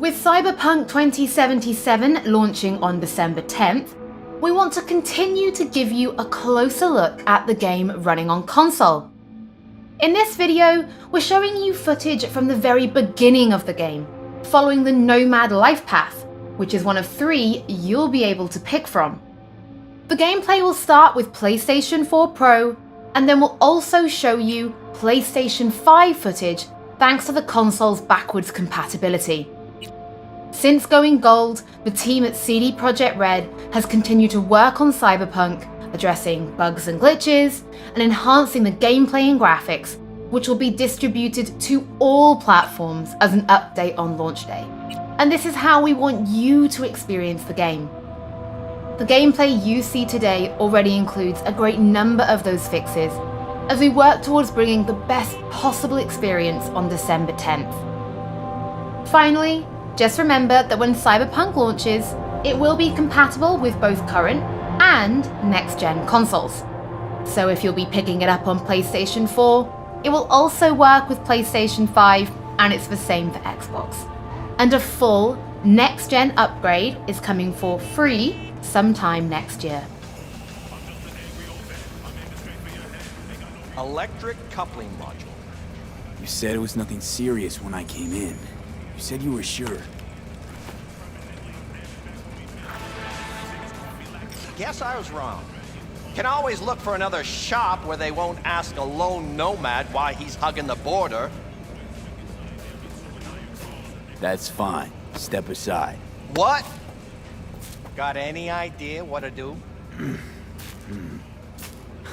With Cyberpunk 2077 launching on December 10th, we want to continue to give you a closer look at the game running on console. In this video, we're showing you footage from the very beginning of the game, following the Nomad Lifepath, which is one of 3 you'll be able to pick from. The gameplay will start with PlayStation 4 Pro, and then we'll also show you PlayStation 5 footage thanks to the console's backwards compatibility. Since going gold, the team at CD Projekt Red has continued to work on Cyberpunk, addressing bugs and glitches, and enhancing the gameplay and graphics, which will be distributed to all platforms as an update on launch day. And this is how we want you to experience the game. The gameplay you see today already includes a great number of those fixes, as we work towards bringing the best possible experience on December 10th. Finally, just remember that when Cyberpunk launches, it will be compatible with both current and next-gen consoles. So if you'll be picking it up on PlayStation 4, it will also work with PlayStation 5, and it's the same for Xbox. And a full next-gen upgrade is coming for free sometime next year. Electric coupling module. You said it was nothing serious when I came in. You said you were sure. Guess I was wrong. Can always look for another shop where they won't ask a lone nomad why he's hugging the border. That's fine. Step aside. What? Got any idea what to do?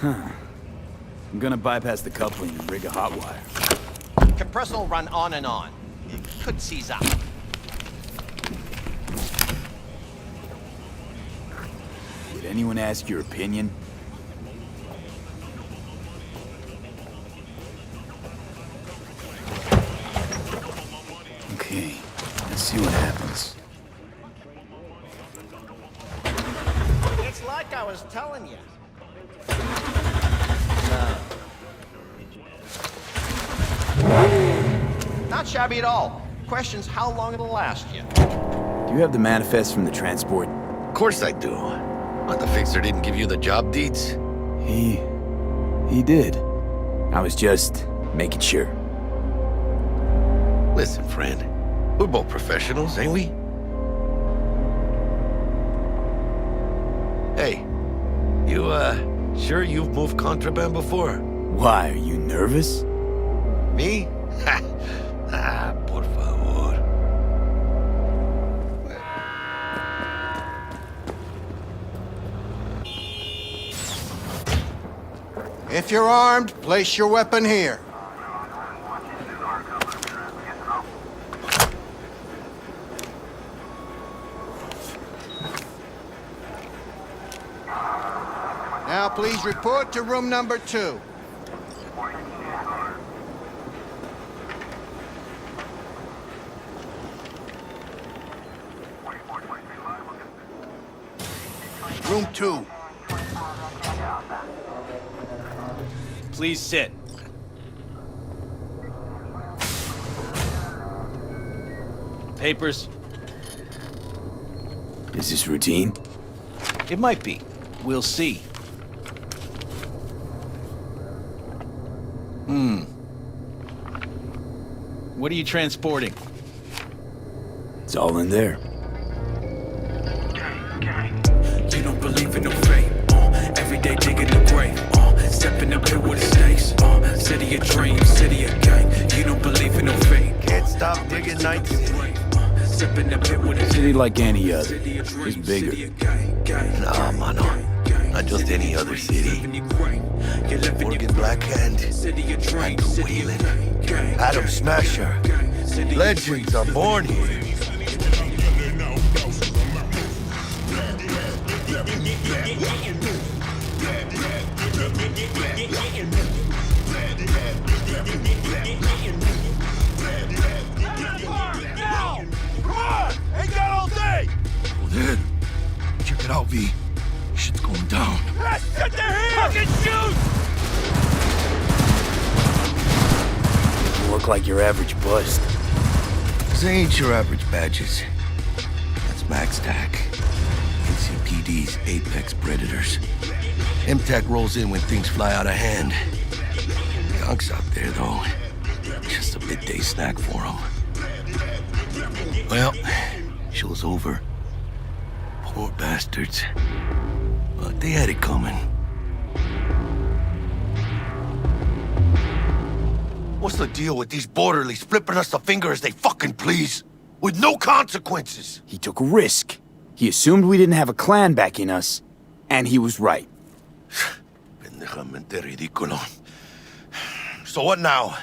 I'm gonna bypass the coupling and rig a hot wire. Compressor will run on and on. It could seize up. Did anyone ask your opinion? Okay, let's see what happens. It's like I was telling you. Not shabby at all. Question's how long it'll last you. Do you have the manifest from the transport? Of course I do. But the fixer didn't give you the job deeds? He did. I was just making sure. Listen, friend. We're both professionals, ain't we? Hey, you, sure you've moved contraband before? Why, are you nervous? Me? Ah, por favor. If you're armed, place your weapon here. Now please report to room number 2. Room 2. Please sit. Papers? Is this routine? It might be. We'll see. What are you transporting? It's all in there. You don't believe in no fate. Every day digging the grave. Stepping up here with the snakes. City of dreams, city of gang. You don't believe in no fate. Can't stop digging nights. Stepping up here with a City like any other. Just bigger. Nah, mano. Not just any other city. Morgan Blackhand, Andrew Whelan, Adam Smasher. Legends are born here. Well then, check it out, V. Shit's going down. Get their hands! Fucking shoot! You look like your average bust. 'Cause they ain't your average badges. That's Max TAC, NCPD's apex predators. MTAC rolls in when things fly out of hand. Gunk's out there, though. Just a midday snack for them. Well, show's over. Poor bastards. But they had it coming. What's the deal with these borderlies flipping us the finger as they fucking please? With no consequences? He took a risk. He assumed we didn't have a clan backing us, and he was right. Pendejamente ridículo. So what now?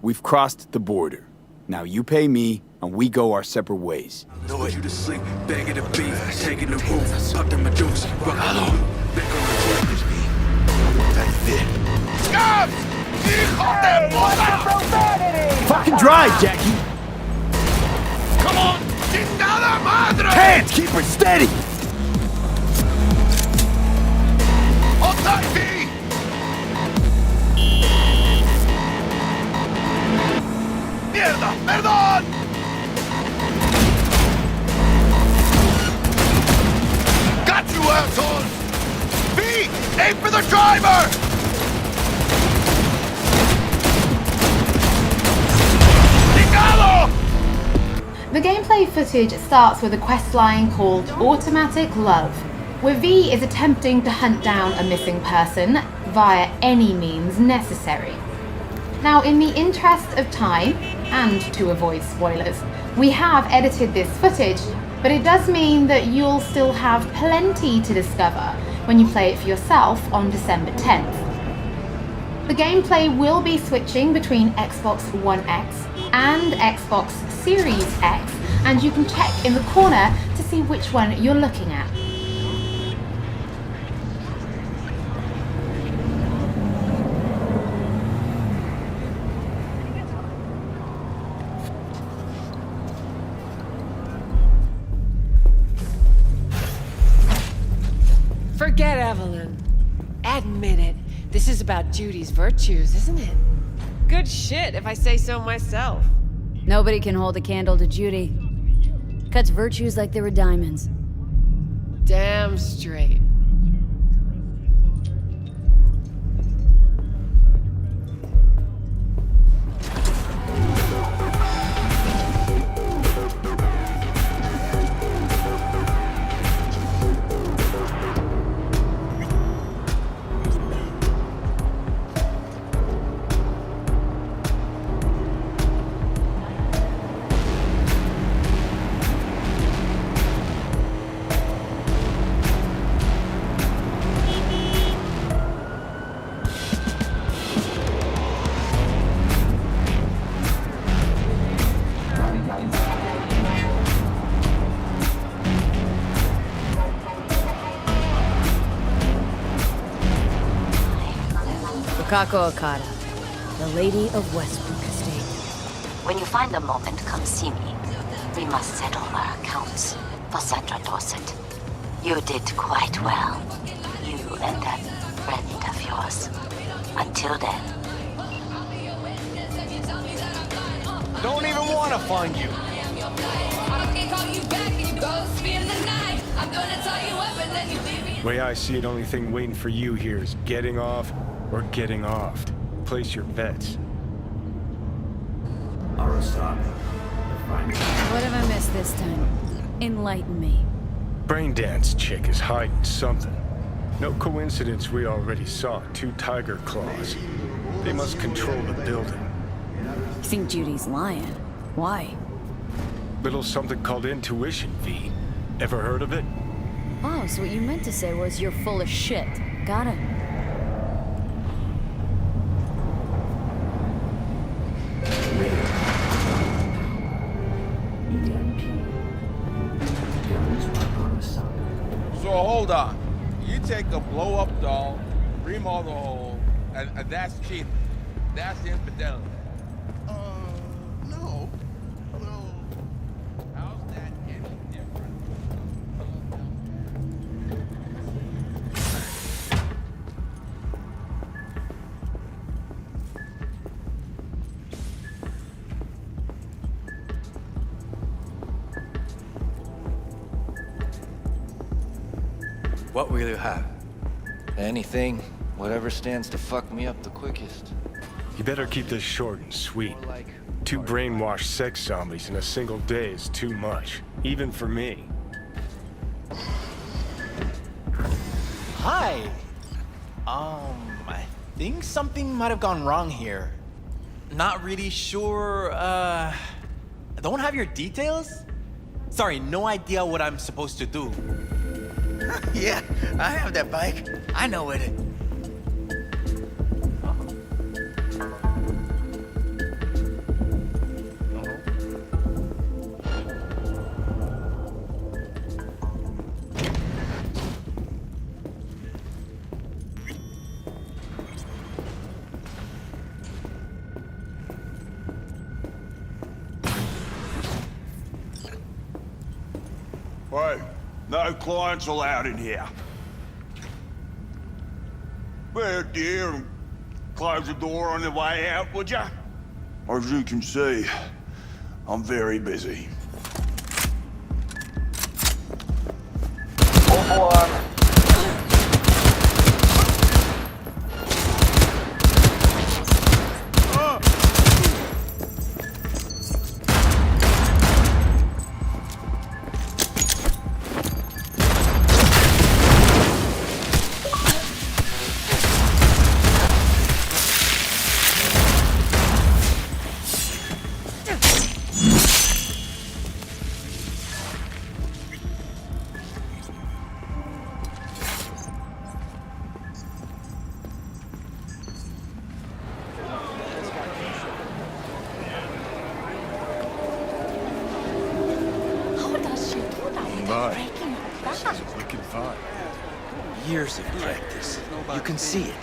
We've crossed the border. Now you pay me, and we go our separate ways. Do you to sleep, begging the beat, taking the roof, pop the Medusa, rock the loop, back on the track. That's it. Scabs! Hijo de puta! Fucking drive, Jackie! Come on! Chingada madre! Hands, keep her steady! Hold tight, V! Mierda! Perdón! Got you, assholes! V! Aim for the driver! Chingado! The gameplay footage starts with a questline called Automatic Love, where V is attempting to hunt down a missing person via any means necessary. Now, in the interest of time, and to avoid spoilers, we have edited this footage, but it does mean that you'll still have plenty to discover when you play it for yourself on December 10th. The gameplay will be switching between Xbox One X and Xbox Series X, and you can check in the corner to see which one you're looking at. Forget Evelyn. Admit it. This is about Judy's virtues, isn't it? Good shit, if I say so myself. Nobody can hold a candle to Judy. Cuts virtues like they were diamonds. Damn straight. Kako Okada, the Lady of Westbrook Estate. When you find a moment, come see me. We must settle our accounts for Sandra Dorset. You did quite well. You and that friend of yours. Until then. Don't even want to find you. Way I see it, only thing waiting for you here is getting off or getting offed. Place your bets. What have I missed this time? Enlighten me. Braindance chick is hiding something. No coincidence we already saw 2 tiger claws. They must control the building. You think Judy's lying? Why? Little something called intuition, V. Ever heard of it? Oh, so what you meant to say was you're full of shit. Got it. So hold on. You take a blow-up doll, remodel the hole, and that's cheating. That's infidelity. No. Well, How's that any different? What will you have? Anything, whatever stands to fuck me up the quickest. You better keep this short and sweet. 2 brainwashed sex zombies in a single day is too much, even for me. Hi. I think something might have gone wrong here. Not really sure, don't have your details? Sorry, no idea what I'm supposed to do. Yeah, I have that bike. I know it. Hey, no clients allowed in here. Well, dear, close the door on the way out, would ya? As you can see, I'm very busy. Years of practice. You can see it.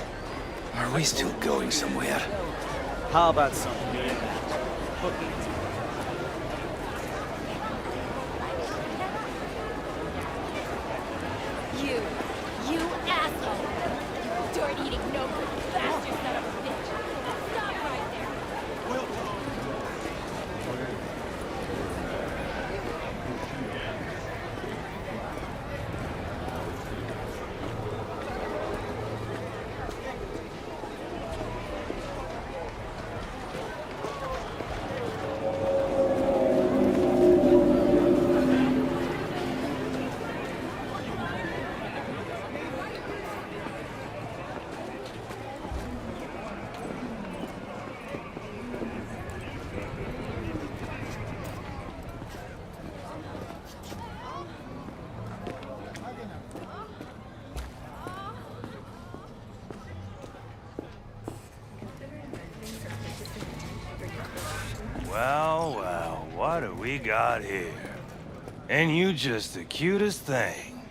Are we still going somewhere? How about some? You asshole! Dirt-eating no-good bastard son of a bitch! Stop right there! Well, what do we got here? And you just the cutest thing.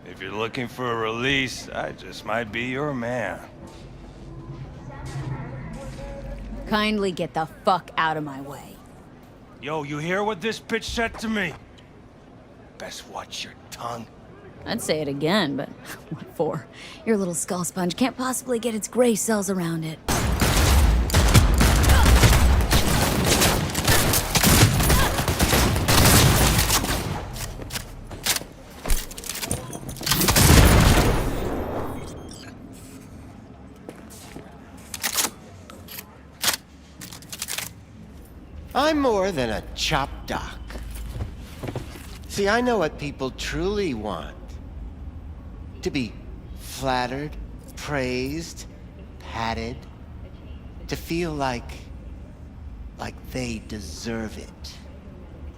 If you're looking for a release, I just might be your man. Kindly get the fuck out of my way. Yo, you hear what this bitch said to me? Best watch your tongue. I'd say it again, but what for? Your little skull sponge can't possibly get its gray cells around it. I'm more than a chop doc. See, I know what people truly want. To be flattered, praised, patted. To feel like they deserve it.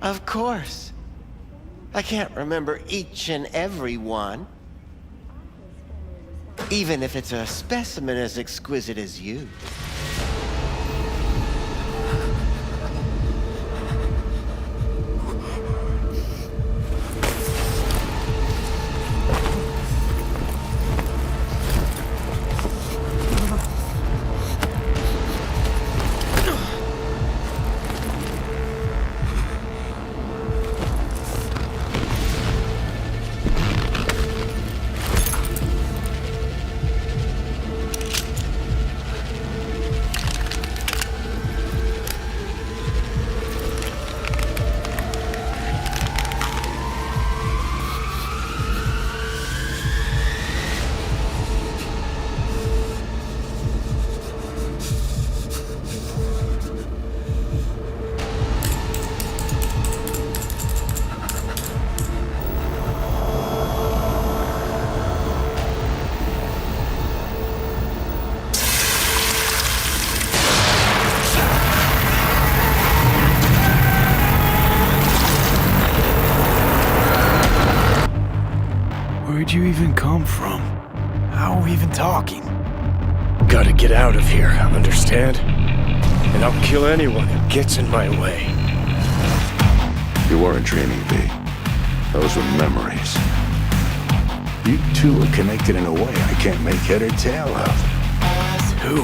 Of course. I can't remember each and every one. Even if it's a specimen as exquisite as you. you even come from? How are we even talking? Gotta get out of here, understand? And I'll kill anyone who gets in my way. You weren't dreaming, V. Those were memories. You two are connected in a way I can't make head or tail of. Who?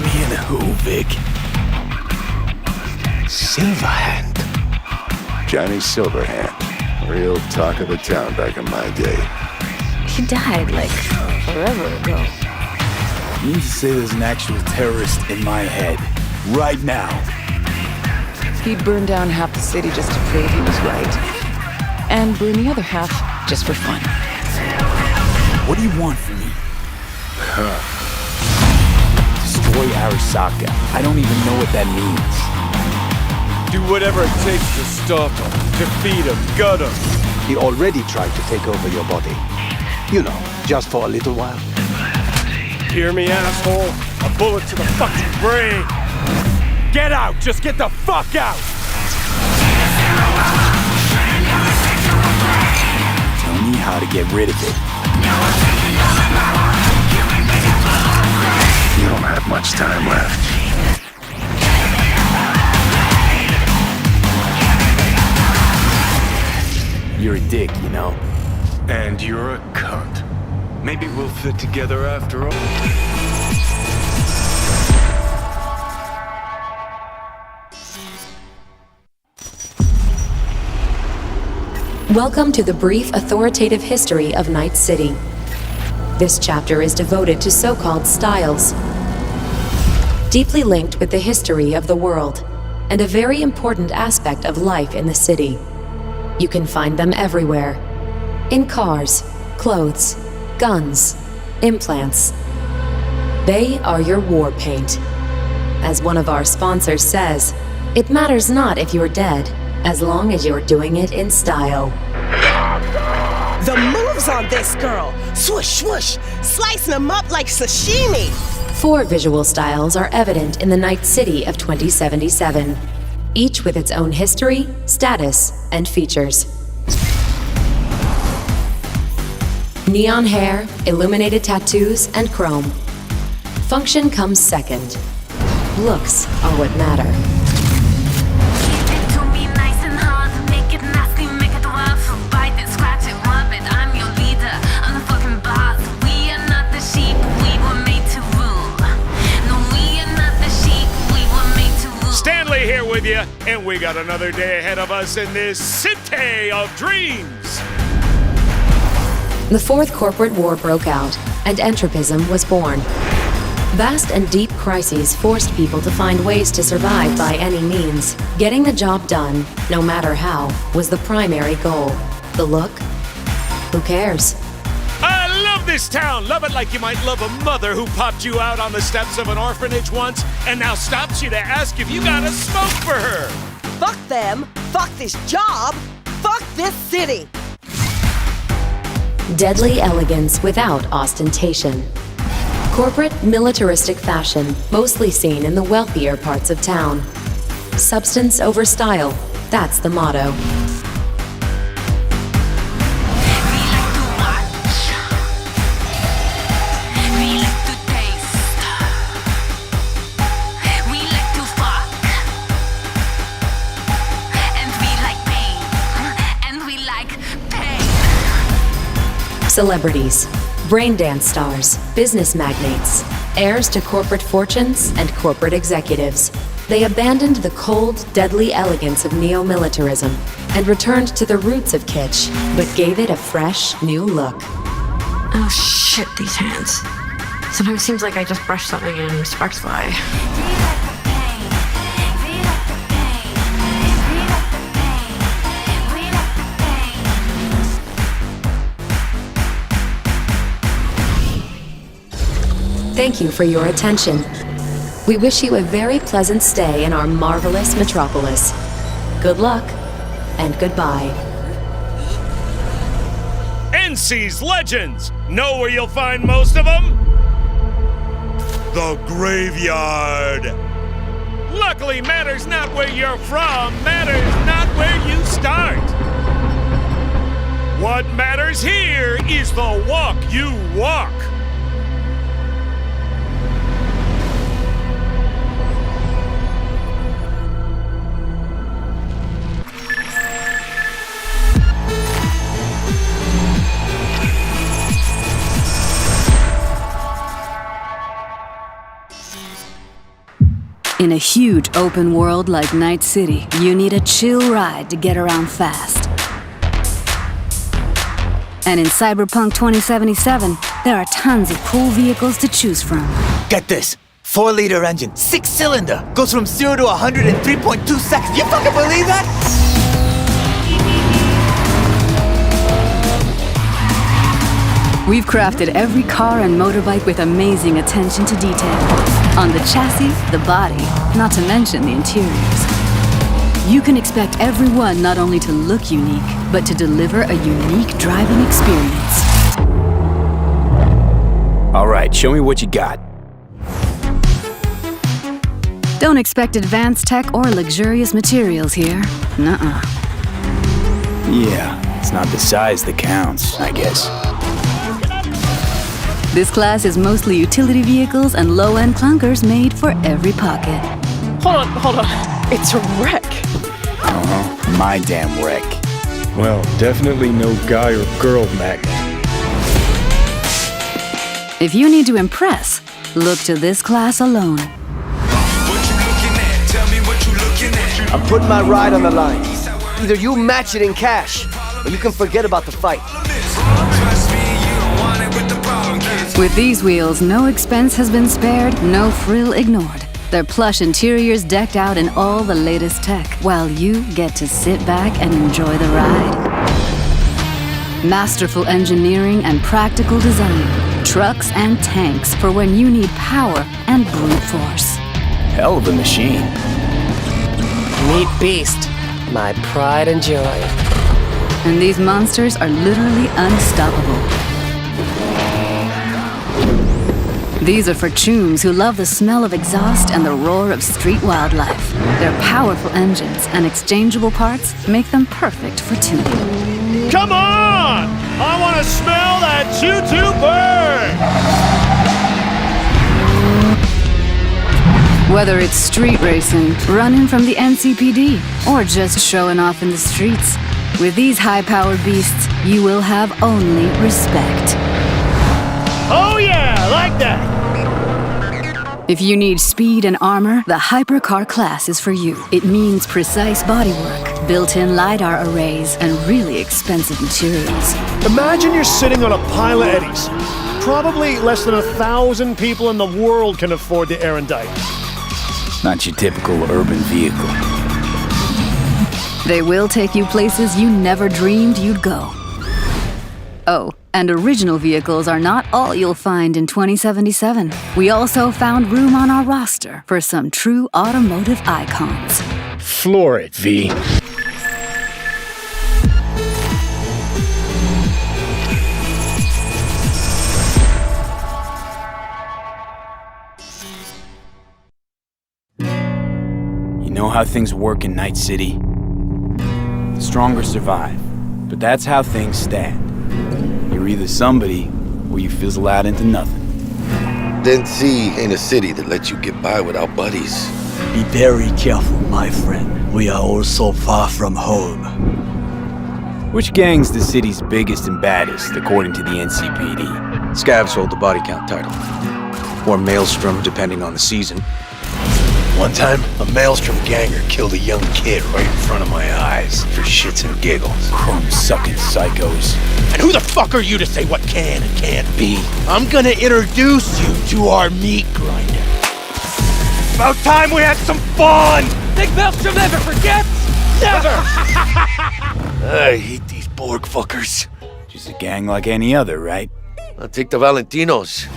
Me and who, Vic? Silverhand. Johnny Silverhand. Real talk of the town back in my day. He died, like, forever ago. You mean to say there's an actual terrorist in my head, right now? He burned down half the city just to prove he was right. And burned the other half just for fun. What do you want from me? Destroy Arasaka. I don't even know what that means. Do whatever it takes to stop him, defeat him, gut him. He already tried to take over your body. You know, just for a little while. Hear me, asshole? A bullet to the fucking brain. Get out! Just get the fuck out! Tell me how to get rid of it. You don't have much time left. You're a dick, you know? And you're a cunt. Maybe we'll fit together after all. Welcome to the brief authoritative history of Night City. This chapter is devoted to so-called styles, deeply linked with the history of the world, and a very important aspect of life in the city. You can find them everywhere. In cars, clothes, guns, implants. They are your war paint. As one of our sponsors says, it matters not if you're dead, as long as you're doing it in style. The moves on this girl! Swoosh, swoosh! Slicing them up like sashimi! 4 visual styles are evident in the Night City of 2077, each with its own history, status, and features. Neon hair, illuminated tattoos, and chrome. Function comes second. Looks are what matter. Here with you, and we got another day ahead of us in this city of dreams. The Fourth Corporate War broke out, and entropism was born. Vast and deep crises forced people to find ways to survive by any means. Getting the job done, no matter how, was the primary goal. The look? Who cares? I love this town! Love it like you might love a mother who popped you out on the steps of an orphanage once and now stops you to ask if you got a smoke for her! Fuck them! Fuck this job! Fuck this city! Deadly elegance without ostentation. Corporate, militaristic fashion, mostly seen in the wealthier parts of town. Substance over style, that's the motto. Celebrities, brain dance stars, business magnates, heirs to corporate fortunes and corporate executives. They abandoned the cold, deadly elegance of neo-militarism and returned to the roots of kitsch, but gave it a fresh, new look. Oh shit, these hands. Sometimes it seems like I just brushed something and sparks fly. Thank you for your attention. We wish you a very pleasant stay in our marvelous metropolis. Good luck, and goodbye. NC's Legends! Know where you'll find most of them? The graveyard! Luckily, matters not where you're from, matters not where you start. What matters here is the walk you walk. In a huge open world like Night City, you need a chill ride to get around fast. And in Cyberpunk 2077, there are tons of cool vehicles to choose from. Get this. 4-liter engine, 6-cylinder, goes from 0 to 100 in 3.2 seconds. You fucking believe that? We've crafted every car and motorbike with amazing attention to detail. On the chassis, the body, not to mention the interiors. You can expect every one not only to look unique, but to deliver a unique driving experience. All right, show me what you got. Don't expect advanced tech or luxurious materials here. Nuh-uh. Yeah, it's not the size that counts, I guess. This class is mostly utility vehicles and low-end clunkers made for every pocket. Hold on. It's a wreck. Uh-huh, my damn wreck. Well, definitely no guy or girl magnet. If you need to impress, look to this class alone. I'm putting my ride on the line. Either you match it in cash, or you can forget about the fight. With these wheels, no expense has been spared, no frill ignored. Their plush interiors decked out in all the latest tech, while you get to sit back and enjoy the ride. Masterful engineering and practical design. Trucks and tanks for when you need power and brute force. Hell of a machine. Meet Beast, my pride and joy. And these monsters are literally unstoppable. These are for chooms who love the smell of exhaust and the roar of street wildlife. Their powerful engines and exchangeable parts make them perfect for tuning. Come on! I want to smell that choo-choo burn! Whether it's street racing, running from the NCPD, or just showing off in the streets, with these high-powered beasts, you will have only respect. Oh yeah, like that! If you need speed and armor, the Hypercar class is for you. It means precise bodywork, built-in LiDAR arrays, and really expensive materials. Imagine you're sitting on a pile of eddies. Probably less than 1,000 people in the world can afford the erudite. Not your typical urban vehicle. They will take you places you never dreamed you'd go. Oh, and original vehicles are not all you'll find in 2077. We also found room on our roster for some true automotive icons. Floor it, V. You know how things work in Night City? The stronger survive, but that's how things stand. You're either somebody, or you fizzle out into nothing. Then C ain't a city that lets you get by without buddies. Be very careful, my friend. We are all so far from home. Which gang's the city's biggest and baddest, according to the NCPD? Scavs hold the body count title. Or Maelstrom, depending on the season. One time, a Maelstrom ganger killed a young kid right in front of my eyes for shits and giggles. Chrome-sucking psychos. And who the fuck are you to say what can and can't be? I'm gonna introduce you to our meat grinder. About time we had some fun! Think Maelstrom never forgets? Never! I hate these Borg fuckers. Just a gang like any other, right? I'll take the Valentinos.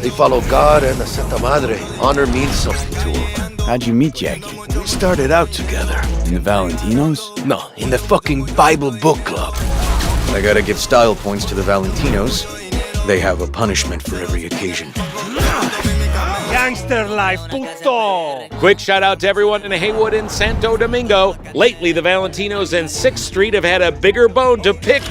They follow God and the Santa Madre. Honor means something to them. How'd you meet Jackie? We started out together. In the Valentinos? No, in the fucking Bible book club. I gotta give style points to the Valentinos. They have a punishment for every occasion. Gangster life, puto! Quick shout out to everyone in Haywood and Santo Domingo. Lately, the Valentinos and 6th Street have had a bigger bone to pick.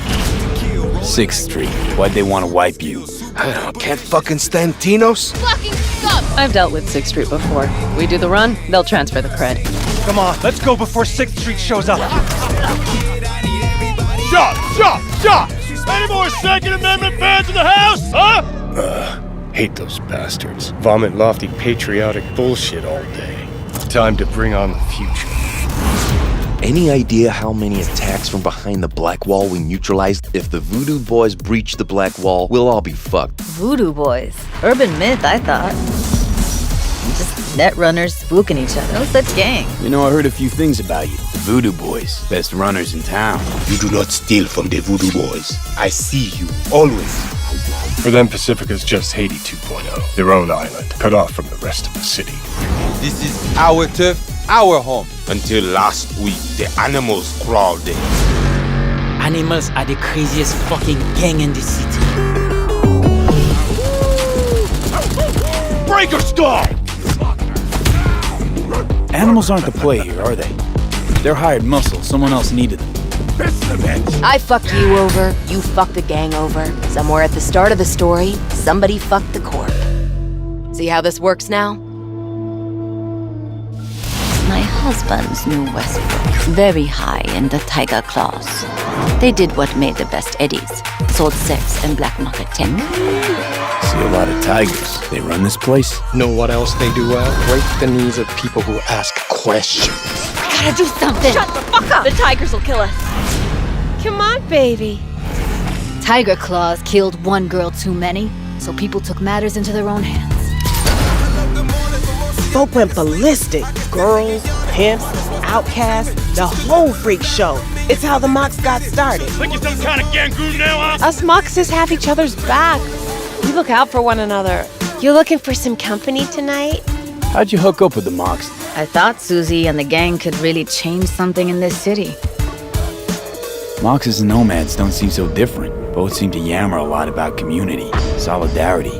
6th Street. Why'd they want to wipe you? I don't, can't fucking stand Tino's. Fucking scum! I've dealt with 6th Street before. We do the run, they'll transfer the cred. Come on, let's go before 6th Street shows up. Shot! Any more Second Amendment fans in the house, huh? Hate those bastards. Vomit lofty patriotic bullshit all day. Time to bring on the future. Any idea how many attacks from behind the Black Wall we neutralized? If the Voodoo Boys breach the Black Wall, we'll all be fucked. Voodoo Boys. Urban myth, I thought. Just net runners spooking each other. No such gang. You know, I heard a few things about you. The Voodoo Boys, best runners in town. You do not steal from the Voodoo Boys. I see you, always. For them, Pacifica's just Haiti 2.0. Their own island, cut off from the rest of the city. This is our turf, our home. Until last week, the animals crawled in. Animals are the craziest fucking gang in the city. Breaker stall! Animals aren't the play here, are they? They're hired muscle. Someone else needed them. I fucked you over, you fucked the gang over. Somewhere at the start of the story, somebody fucked the corp. See how this works now? My husband's new Westbrook, very high in the tiger claws. They did what made the best eddies, sold sex and black market tech. See a lot of tigers. They run this place? Know what else they do well? Break the knees of people who ask questions. I gotta do something! Shut the fuck up! The tigers will kill us. Come on, baby. Tiger Claws killed one girl too many, so people took matters into their own hands. Folk went ballistic. Girls, pimps, outcasts, the whole freak show. It's how the Mox got started. Think you're some kind of gang group now, huh? Us Moxes have each other's back. We look out for one another. You looking for some company tonight? How'd you hook up with the Mox? I thought Susie and the gang could really change something in this city. Moxes and nomads don't seem so different. Both seem to yammer a lot about community, solidarity.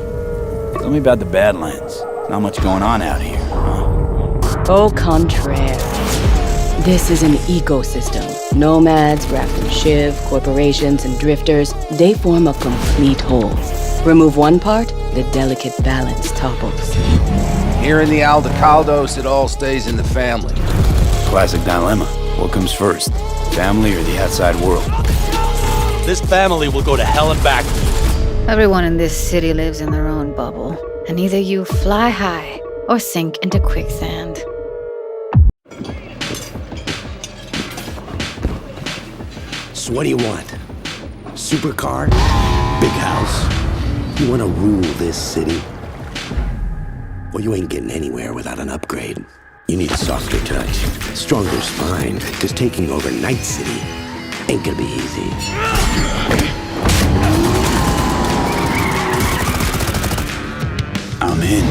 Tell me about the Badlands. Not much going on out here, huh? Au contraire. This is an ecosystem. Nomads, Raft and Shiv, corporations, and drifters, they form a complete whole. Remove one part, the delicate balance topples. Here in the Aldecaldos, it all stays in the family. Classic dilemma. What comes first? Family or the outside world? This family will go to hell and back. Everyone in this city lives in their own bubble, and either you fly high or sink into quicksand. So what do you want? Supercar? Big house? You want to rule this city? Well, you ain't getting anywhere without an upgrade. You need a softer touch, stronger spine, because taking over Night City ain't gonna be easy. I'm in.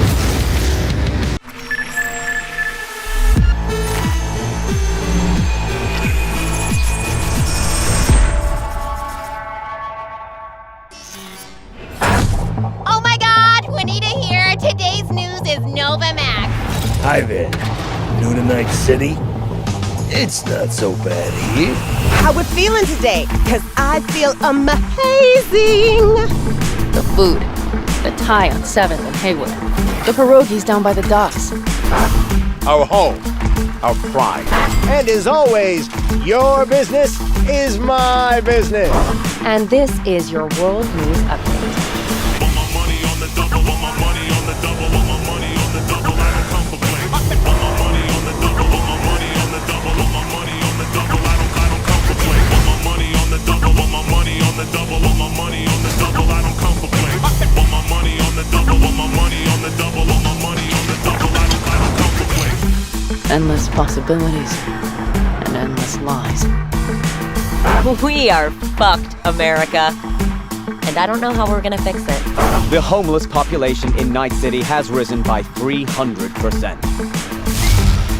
Oh my god, Juanita here. Today's news is Nova Max. Hi there. New to Night City? It's not so bad here. How we feeling today? Cause I feel amazing. The food. The Thai on 7th and Haywood. The pierogies down by the docks. Our home, our pride. And as always, your business is my business. And this is your World News Update. Endless possibilities and endless lies. We are fucked, America. And I don't know how we're gonna fix it. The homeless population in Night City has risen by 300%.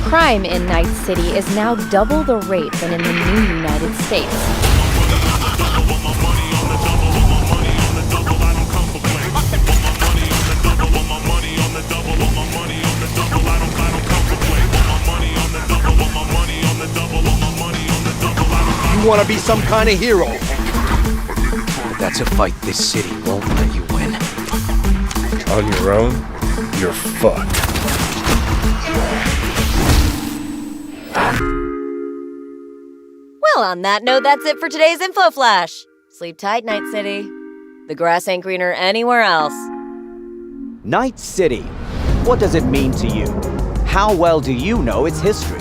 Crime in Night City is now double the rate than in the new United States. You want to be some kind of hero. But That's a fight this city won't let you win. On your own, you're fucked. Well, on that note, that's it for today's Info Flash. Sleep tight, Night City. The grass ain't greener anywhere else. Night City. What does it mean to you? How well do you know its history?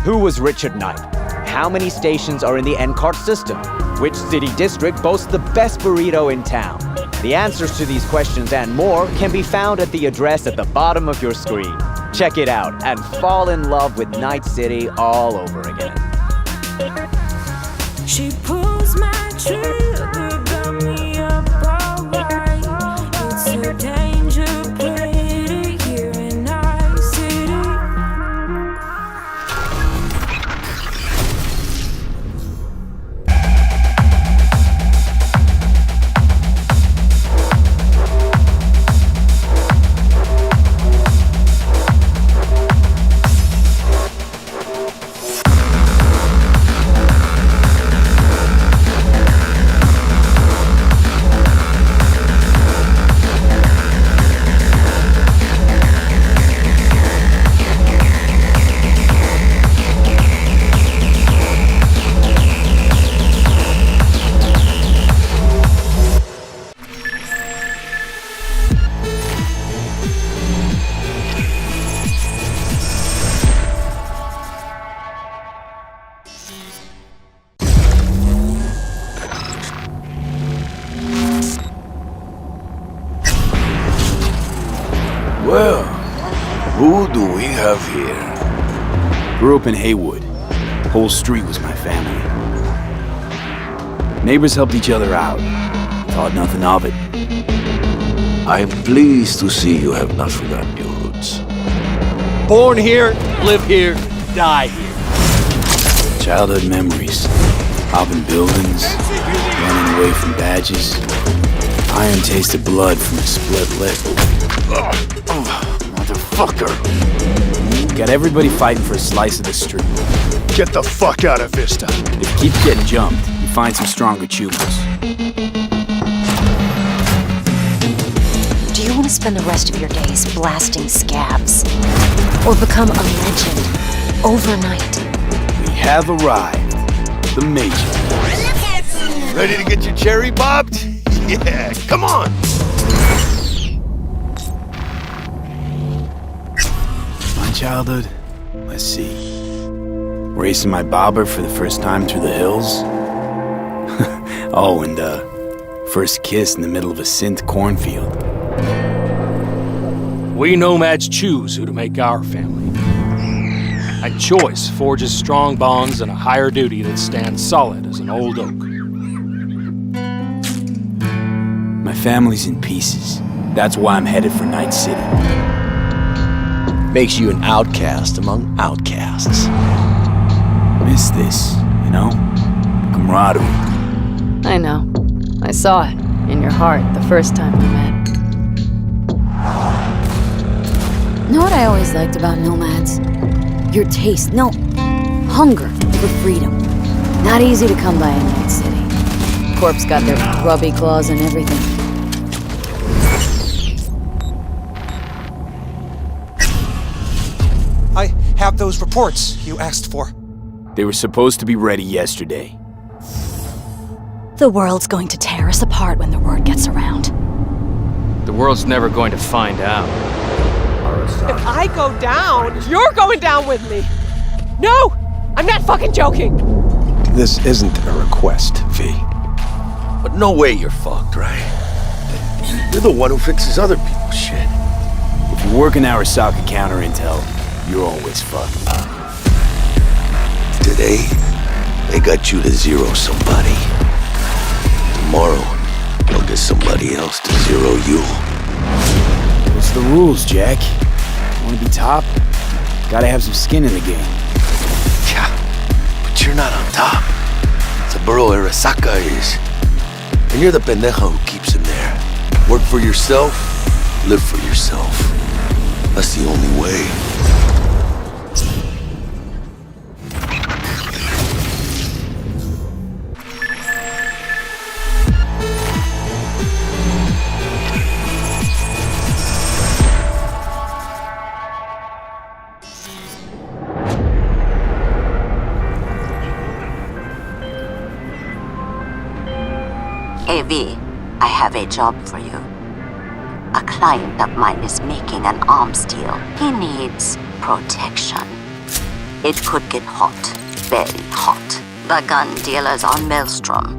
Who was Richard Knight? How many stations are in the NCART system? Which city district boasts the best burrito in town? The answers to these questions and more can be found at the address at the bottom of your screen. Check it out and fall in love with Night City all over again. She pulls my trigger, got me up alright. It's a danger play here in Night City. Well, who do we have here? Grew up in Haywood. Whole street was my family. Neighbors helped each other out. Thought nothing of it. I am pleased to see you have not forgotten your roots. Born here, live here, die here. Childhood memories. Hopping buildings, running away from badges. Iron tasted blood from a split lip. Motherfucker! Got everybody fighting for a slice of the street. Get the fuck out of Vista. If you keep getting jumped, you find some stronger choopers. Do you want to spend the rest of your days blasting scabs? Or become a legend overnight? We have arrived. The Major. Ready to get your cherry popped? Yeah, come on! My childhood? Let's see. Racing my bobber for the first time through the hills? Oh, and first kiss in the middle of a synth cornfield. We nomads choose who to make our family. And choice forges strong bonds and a higher duty that stands solid as an old oak. My family's in pieces. That's why I'm headed for Night City. Makes you an outcast among outcasts. Miss this, you know? Camaraderie. I know. I saw it in your heart the first time we met. Know what I always liked about nomads? Your taste, no, hunger for freedom. Not easy to come by in Night City. Corp's got their grubby claws and everything. I have those reports you asked for. They were supposed to be ready yesterday. The world's going to tear us apart when the word gets around. The world's never going to find out. If I go down, you're going down with me. No! I'm not fucking joking. This isn't a request, V. But no way you're fucked, right? You're the one who fixes other people's shit. If you work in Arasaka counter intel, you're always fucked. Today, they got you to zero somebody. Tomorrow, they'll get somebody else to zero you. What's the rules, Jack? Want to be top? Gotta have some skin in the game. Yeah, but you're not on top. Saburo Arasaka is. And you're the pendejo who keeps him there. Work for yourself, live for yourself. That's the only way. Hey V, I have a job for you. A client of mine is making an arms deal. He needs protection. It could get hot, very hot. The gun dealers are Maelstrom.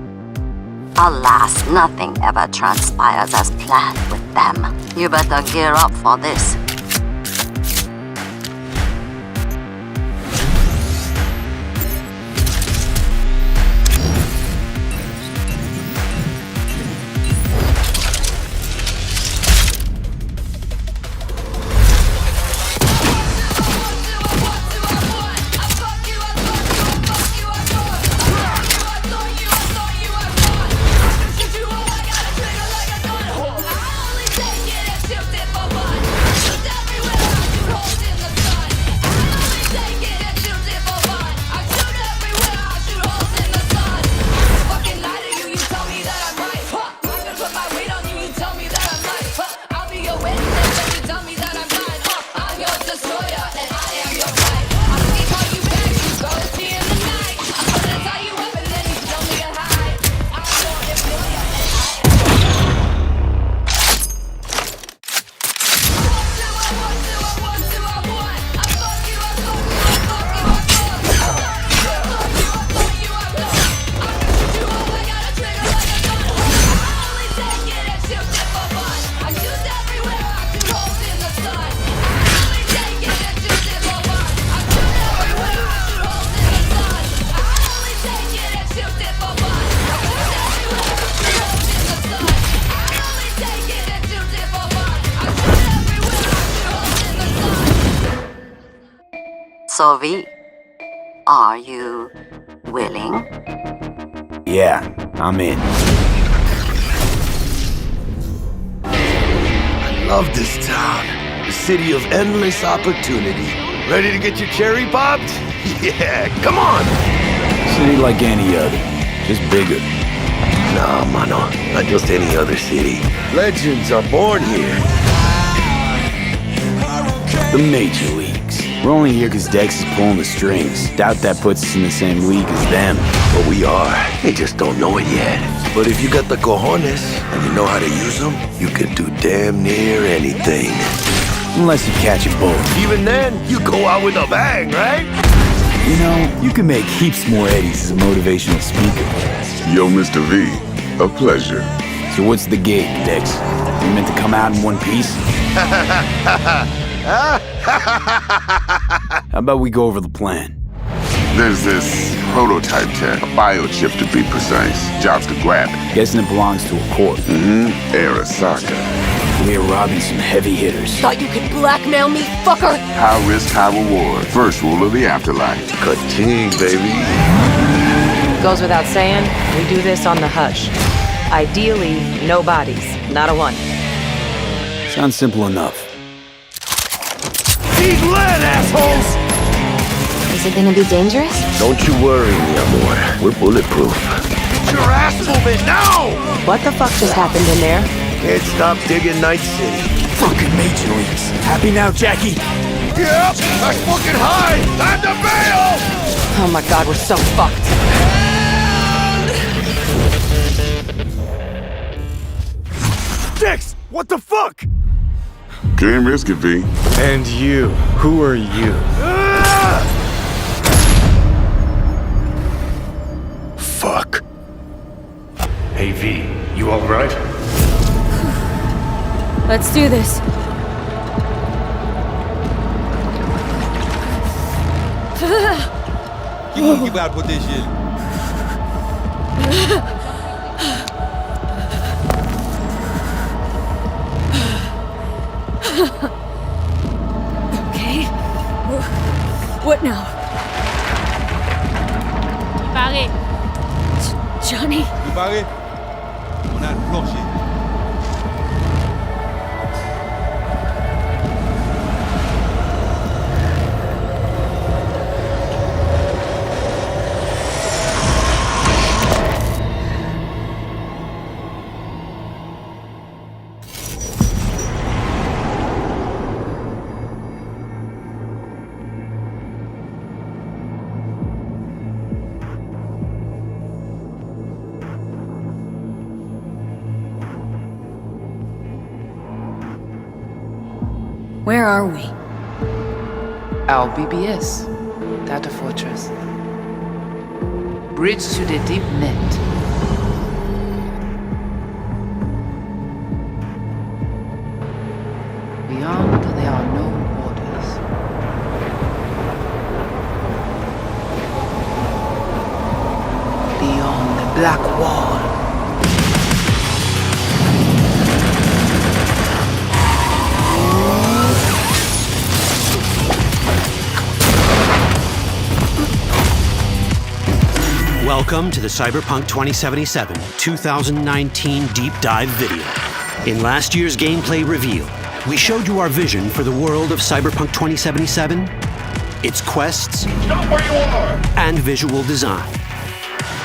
Alas, nothing ever transpires as planned with them. You better gear up for this. So V, are you willing? Yeah, I'm in. I love this town. The city of endless opportunity. Ready to get your cherry popped? Yeah, come on! City like any other, just bigger. Nah, mano, not just any other city. Legends are born here. The major leagues. We're only here because Dex is pulling the strings. Doubt that puts us in the same league as them. But we are. They just don't know it yet. But if you got the cojones and you know how to use them, you can do damn near anything. Unless you catch a bullet. Even then, you go out with a bang, right? You know, you can make heaps more eddies as a motivational speaker. Yo, Mr. V, a pleasure. So what's the gig, Dex? You meant to come out in one piece? How about we go over the plan? There's this prototype tech, a biochip to be precise. Jobs to grab it. Guessing it belongs to a corp. Arasaka. We're robbing some heavy hitters. Thought you could blackmail me, fucker? High risk, high reward. First rule of the afterlife. Ka-ting, baby. Goes without saying, we do this on the hush. Ideally, no bodies, not a one. Sounds simple enough. Eat lead, assholes! Is it gonna be dangerous? Don't you worry, mi amor. We're bulletproof. Get your ass moving now! What the fuck just happened in there? Can't stop digging Night City. Fucking major leagues. Happy now, Jackie? Yep, that's fucking high! Time to bail! Oh my god, we're so fucked. Dex, what the fuck? Can't risk it, V. And you, who are you? Fuck. Hey V, you alright? Let's do this. Keep out with this shit. Okay. What now? Barré. Johnny? You barré? On a le plancher. Where are we? Our BBS, Data Fortress. Bridge to the deep net. Beyond, there are no borders. Beyond the black wall. Welcome to the Cyberpunk 2077 2019 Deep Dive video. In last year's gameplay reveal, we showed you our vision for the world of Cyberpunk 2077, its quests, and visual design.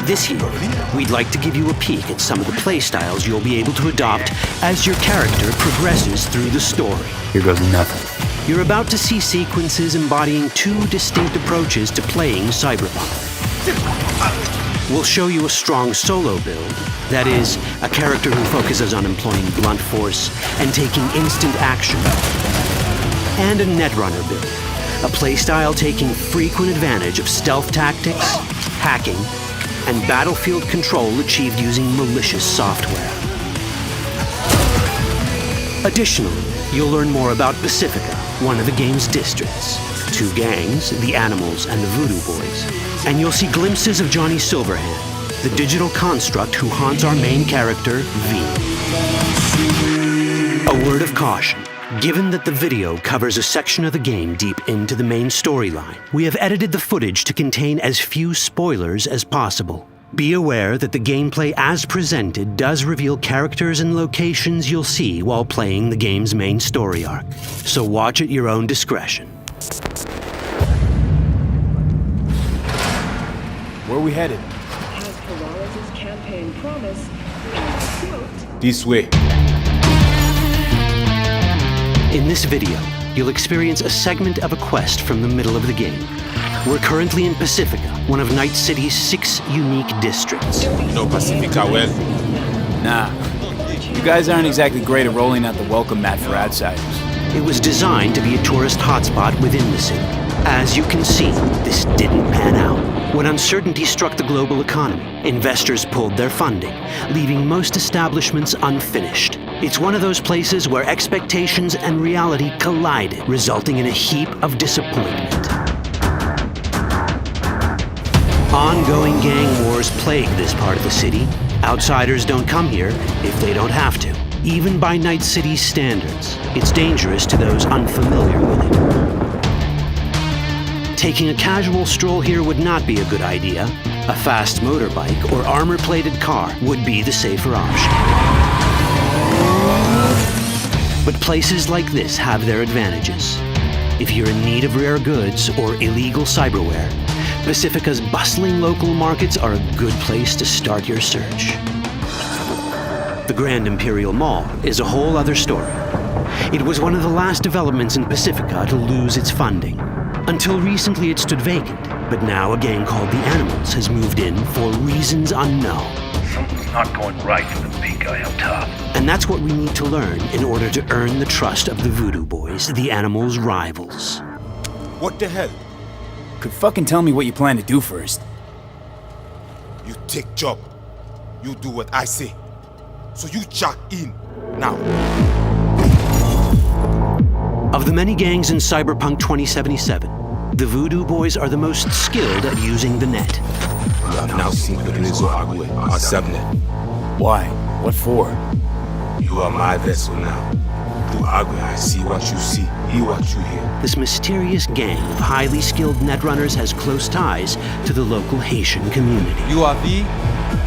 This year, we'd like to give you a peek at some of the playstyles you'll be able to adopt as your character progresses through the story. Here goes nothing. You're about to see sequences embodying two distinct approaches to playing Cyberpunk. We'll show you a strong solo build, that is, a character who focuses on employing blunt force and taking instant action, and a netrunner build, a playstyle taking frequent advantage of stealth tactics, hacking, and battlefield control achieved using malicious software. Additionally, you'll learn more about Pacifica, one of the game's districts, two gangs, the Animals and the Voodoo Boys, and you'll see glimpses of Johnny Silverhand, the digital construct who haunts our main character, V. A word of caution. Given that the video covers a section of the game deep into the main storyline, we have edited the footage to contain as few spoilers as possible. Be aware that the gameplay as presented does reveal characters and locations you'll see while playing the game's main story arc, so watch at your own discretion. Where are we headed? As Peralez's campaign promise, quote, This way. In this video, you'll experience a segment of a quest from the middle of the game. We're currently in Pacifica, one of Night City's 6 unique districts. No Pacifica well. Nah. You guys aren't exactly great at rolling out the welcome mat for outsiders. It was designed to be a tourist hotspot within the city. As you can see, this didn't pan out. When uncertainty struck the global economy, investors pulled their funding, leaving most establishments unfinished. It's one of those places where expectations and reality collided, resulting in a heap of disappointment. Ongoing gang wars plague this part of the city. Outsiders don't come here if they don't have to. Even by Night City's standards, it's dangerous to those unfamiliar with it. Taking a casual stroll here would not be a good idea. A fast motorbike or armor-plated car would be the safer option. But places like this have their advantages. If you're in need of rare goods or illegal cyberware, Pacifica's bustling local markets are a good place to start your search. The Grand Imperial Mall is a whole other story. It was one of the last developments in Pacifica to lose its funding. Until recently it stood vacant, but now a gang called the Animals has moved in for reasons unknown. Something's not going right for the big guy up top. And that's what we need to learn in order to earn the trust of the Voodoo Boys, the Animals' rivals. What the hell? Could fucking tell me what you plan to do first. You take job. You do what I say. So you check in now. Of the many gangs in Cyberpunk 2077, the Voodoo Boys are the most skilled at using the net. You have now seen the Rezo Agwe, our subnet. Why? What for? You are my vessel now. Through Agwe, I see what you see, hear what you hear. This mysterious gang of highly skilled netrunners has close ties to the local Haitian community. You are V?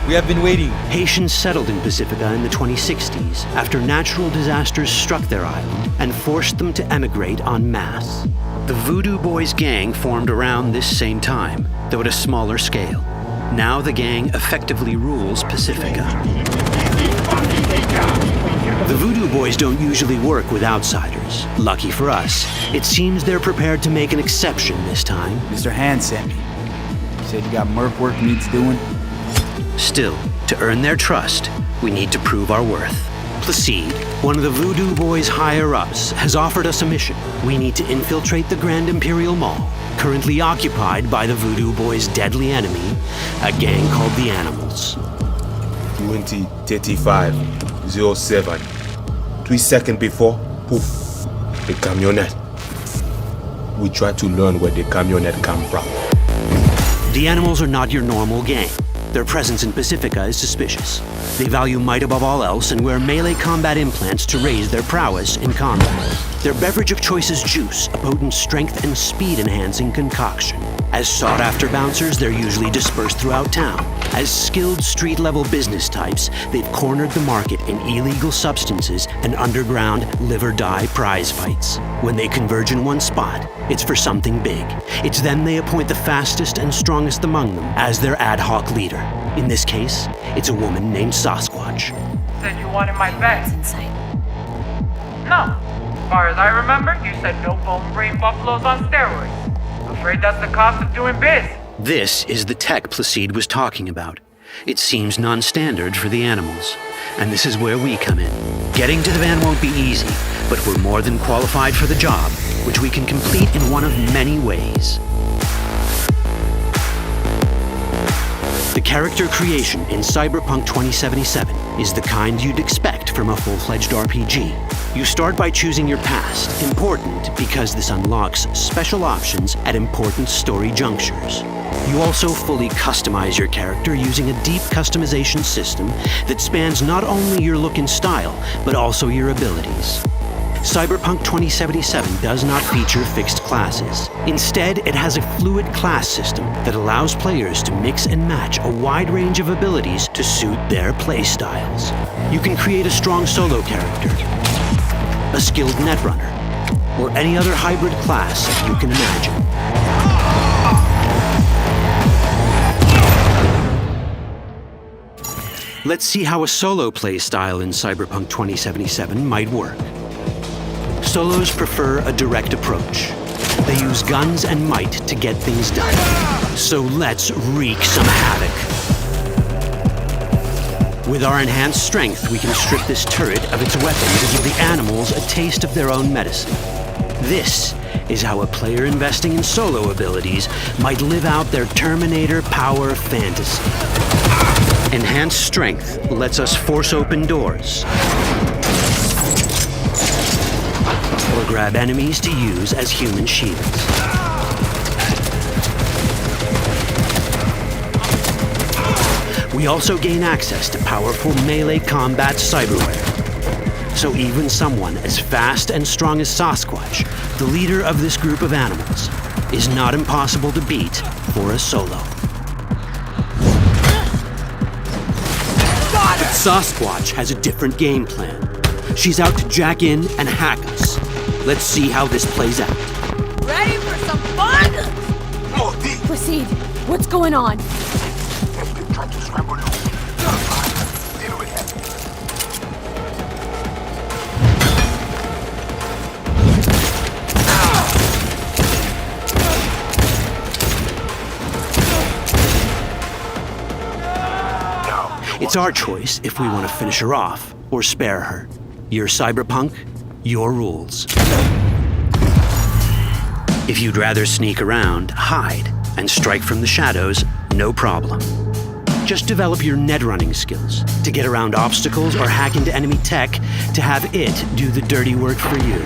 We have been waiting. Haitians settled in Pacifica in the 2060s after natural disasters struck their island and forced them to emigrate en masse. The Voodoo Boys gang formed around this same time, though at a smaller scale. Now the gang effectively rules Pacifica. The Voodoo Boys don't usually work with outsiders. Lucky for us, it seems they're prepared to make an exception this time. Mr. Hand sent me. He said you got merc work needs doing. Still, to earn their trust, we need to prove our worth. Placide, one of the Voodoo Boys' higher-ups, has offered us a mission. We need to infiltrate the Grand Imperial Mall, currently occupied by the Voodoo Boys' deadly enemy, a gang called the Animals. 20:35:07. 3 seconds before, poof, the camionette. We try to learn where the camionette come from. The Animals are not your normal gang. Their presence in Pacifica is suspicious. They value might above all else and wear melee combat implants to raise their prowess in combat. Their beverage of choice is juice, a potent strength and speed-enhancing concoction. As sought-after bouncers, they're usually dispersed throughout town. As skilled street-level business types, they've cornered the market in illegal substances and underground live-or-die prize fights. When they converge in one spot, it's for something big. It's then they appoint the fastest and strongest among them as their ad hoc leader. In this case, it's a woman named Sasquatch. Said you wanted my bag. No. As far as I remember, you said no bone brain buffaloes on steroids. Afraid that's the cost of doing biz. This is the tech Placide was talking about. It seems non-standard for the Animals. And this is where we come in. Getting to the van won't be easy, but we're more than qualified for the job, which we can complete in one of many ways. The character creation in Cyberpunk 2077 is the kind you'd expect from a full-fledged RPG. You start by choosing your past, important because this unlocks special options at important story junctures. You also fully customize your character using a deep customization system that spans not only your look and style, but also your abilities. Cyberpunk 2077 does not feature fixed classes. Instead, it has a fluid class system that allows players to mix and match a wide range of abilities to suit their playstyles. You can create a strong solo character, a skilled netrunner, or any other hybrid class you can imagine. Let's see how a solo playstyle in Cyberpunk 2077 might work. Solos prefer a direct approach. They use guns and might to get things done. So let's wreak some havoc. With our enhanced strength, we can strip this turret of its weapons and give the Animals a taste of their own medicine. This is how a player investing in solo abilities might live out their Terminator power fantasy. Enhanced strength lets us force open doors, or grab enemies to use as human shields. We also gain access to powerful melee combat cyberware. So even someone as fast and strong as Sasquatch, the leader of this group of animals, is not impossible to beat for a solo. But Sasquatch has a different game plan. She's out to jack in and hack us. Let's see how this plays out. Ready for some fun? Proceed. What's going on? It's our choice if we want to finish her off or spare her. Your Cyberpunk, your rules. If you'd rather sneak around, hide, and strike from the shadows, no problem. Just develop your netrunning skills to get around obstacles or hack into enemy tech to have it do the dirty work for you.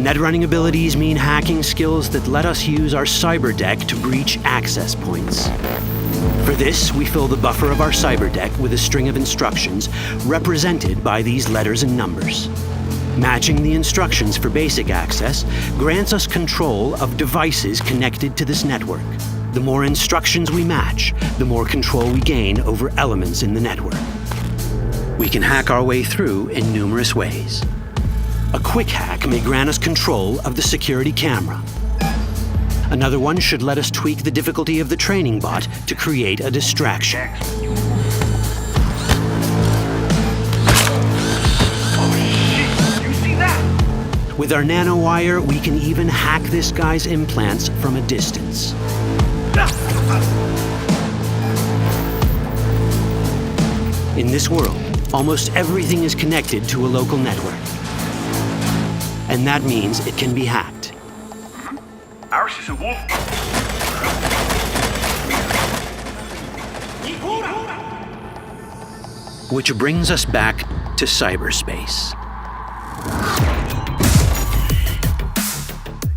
Netrunning abilities mean hacking skills that let us use our cyber deck to breach access points. For this, we fill the buffer of our cyber deck with a string of instructions represented by these letters and numbers. Matching the instructions for basic access grants us control of devices connected to this network. The more instructions we match, the more control we gain over elements in the network. We can hack our way through in numerous ways. A quick hack may grant us control of the security camera. Another one should let us tweak the difficulty of the training bot to create a distraction. With our nanowire, we can even hack this guy's implants from a distance. In this world, almost everything is connected to a local network. And that means it can be hacked. Ours is a wolf. Which brings us back to cyberspace.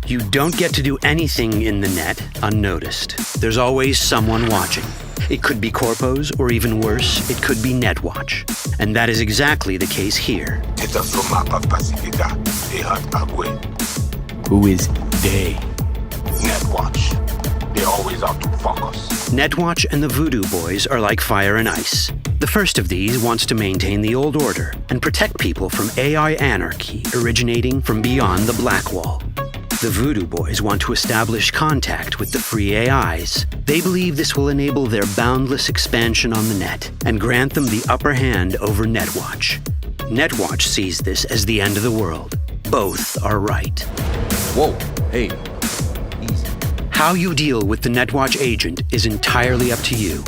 You don't get to do anything in the net unnoticed. There's always someone watching. It could be corpos, or even worse, it could be Netwatch. And that is exactly the case here. Who is they? Netwatch. They're always out to fuck us. Netwatch and the Voodoo Boys are like fire and ice. The first of these wants to maintain the old order and protect people from AI anarchy originating from beyond the Black Wall. The Voodoo Boys want to establish contact with the free AIs. They believe this will enable their boundless expansion on the net and grant them the upper hand over Netwatch. Netwatch sees this as the end of the world. Both are right. Whoa, hey. How you deal with the Netwatch agent is entirely up to you.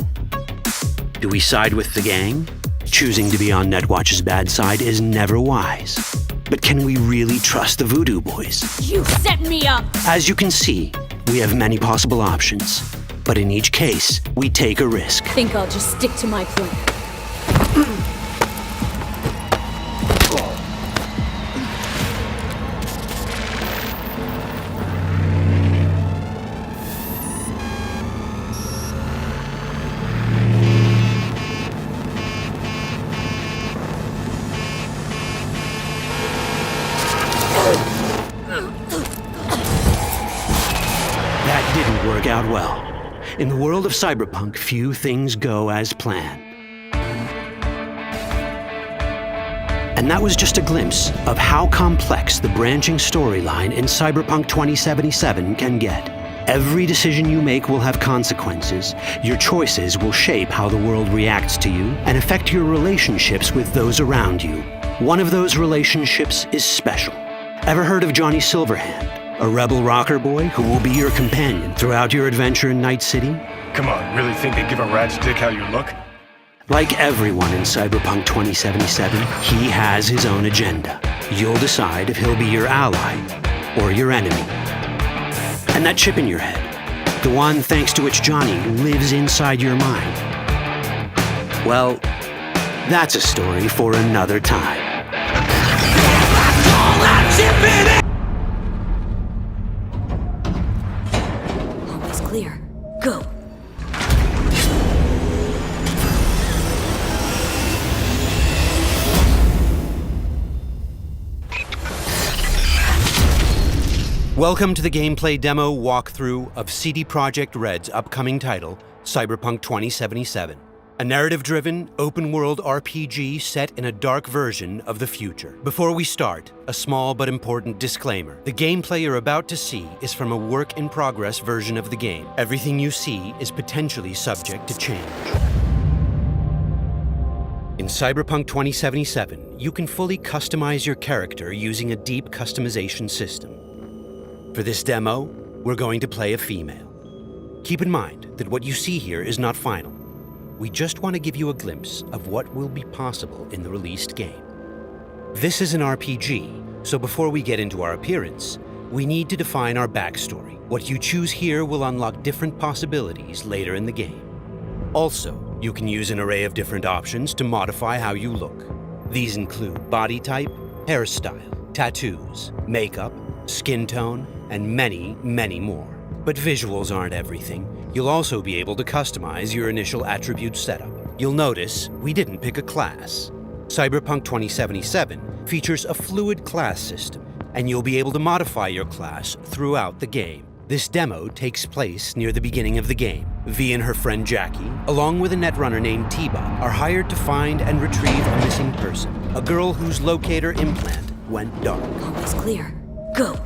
Do we side with the gang? Choosing to be on Netwatch's bad side is never wise. But can we really trust the Voodoo Boys? You set me up! As you can see, we have many possible options. But in each case, we take a risk. Think I'll just stick to my plan. Out well. In the world of Cyberpunk, few things go as planned. And that was just a glimpse of how complex the branching storyline in Cyberpunk 2077 can get. Every decision you make will have consequences. Your choices will shape how the world reacts to you and affect your relationships with those around you. One of those relationships is special. Ever heard of Johnny Silverhand? A rebel rocker boy who will be your companion throughout your adventure in Night City? Come on, really think they give a rat's dick how you look? Like everyone in Cyberpunk 2077, he has his own agenda. You'll decide if he'll be your ally or your enemy. And that chip in your head, the one thanks to which Johnny lives inside your mind, well, that's a story for another time. Clear. Go. Welcome to the gameplay demo walkthrough of CD Projekt Red's upcoming title, Cyberpunk 2077. A narrative-driven, open-world RPG set in a dark version of the future. Before we start, a small but important disclaimer. The gameplay you're about to see is from a work-in-progress version of the game. Everything you see is potentially subject to change. In Cyberpunk 2077, you can fully customize your character using a deep customization system. For this demo, we're going to play a female. Keep in mind that what you see here is not final. We just want to give you a glimpse of what will be possible in the released game. This is an RPG, so before we get into our appearance, we need to define our backstory. What you choose here will unlock different possibilities later in the game. Also, you can use an array of different options to modify how you look. These include body type, hairstyle, tattoos, makeup, skin tone, and many, many more. But visuals aren't everything. You'll also be able to customize your initial attribute setup. You'll notice we didn't pick a class. Cyberpunk 2077 features a fluid class system, and you'll be able to modify your class throughout the game. This demo takes place near the beginning of the game. V and her friend Jackie, along with a netrunner named Tiba, are hired to find and retrieve a missing person, a girl whose locator implant went dark. Almost clear. Go.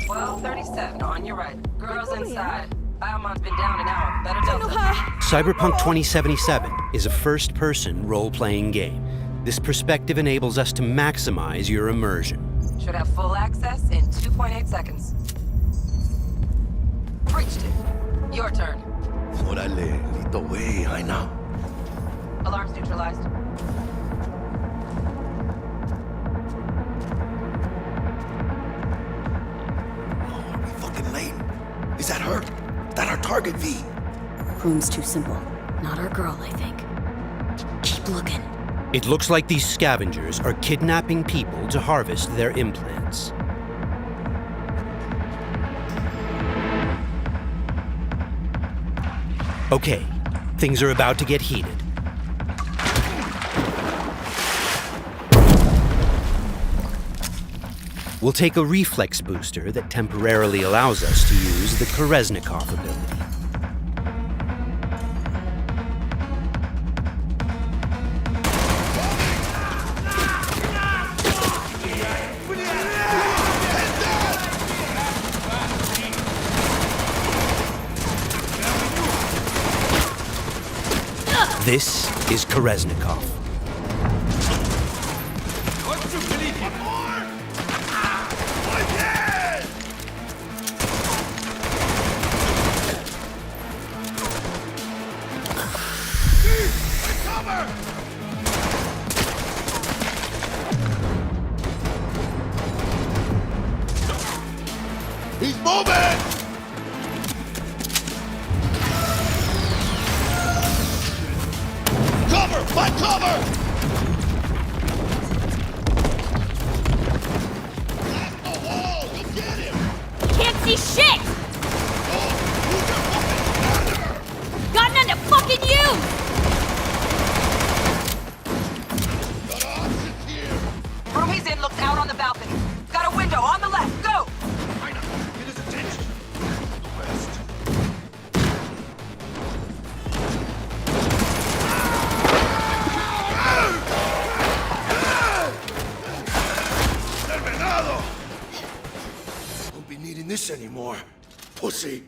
1237 on your right. Girls inside. Biomon's been down an hour. Better Delta. Cyberpunk 2077 is a first-person role-playing game. This perspective enables us to maximize your immersion. Should have full access in 2.8 seconds. Reached it. Your turn. Órale, lead the way, I know. Alarms neutralized. Oh, are we fucking late? Is that her? Is that our target, V? Room's too simple. Not our girl, I think. Keep looking. It looks like these scavengers are kidnapping people to harvest their implants. Okay, things are about to get heated. We'll take a reflex booster that temporarily allows us to use the Koreznikov ability. This is Koreznikov. He's moving! Cover! Find cover! Blast the wall! You'll get him! Can't see shit! Got none to fucking use! Room he's in looks out on the balcony. Got a window on the left. Go! Get his attention! West. Terminado! Won't be needing this anymore. Pussy.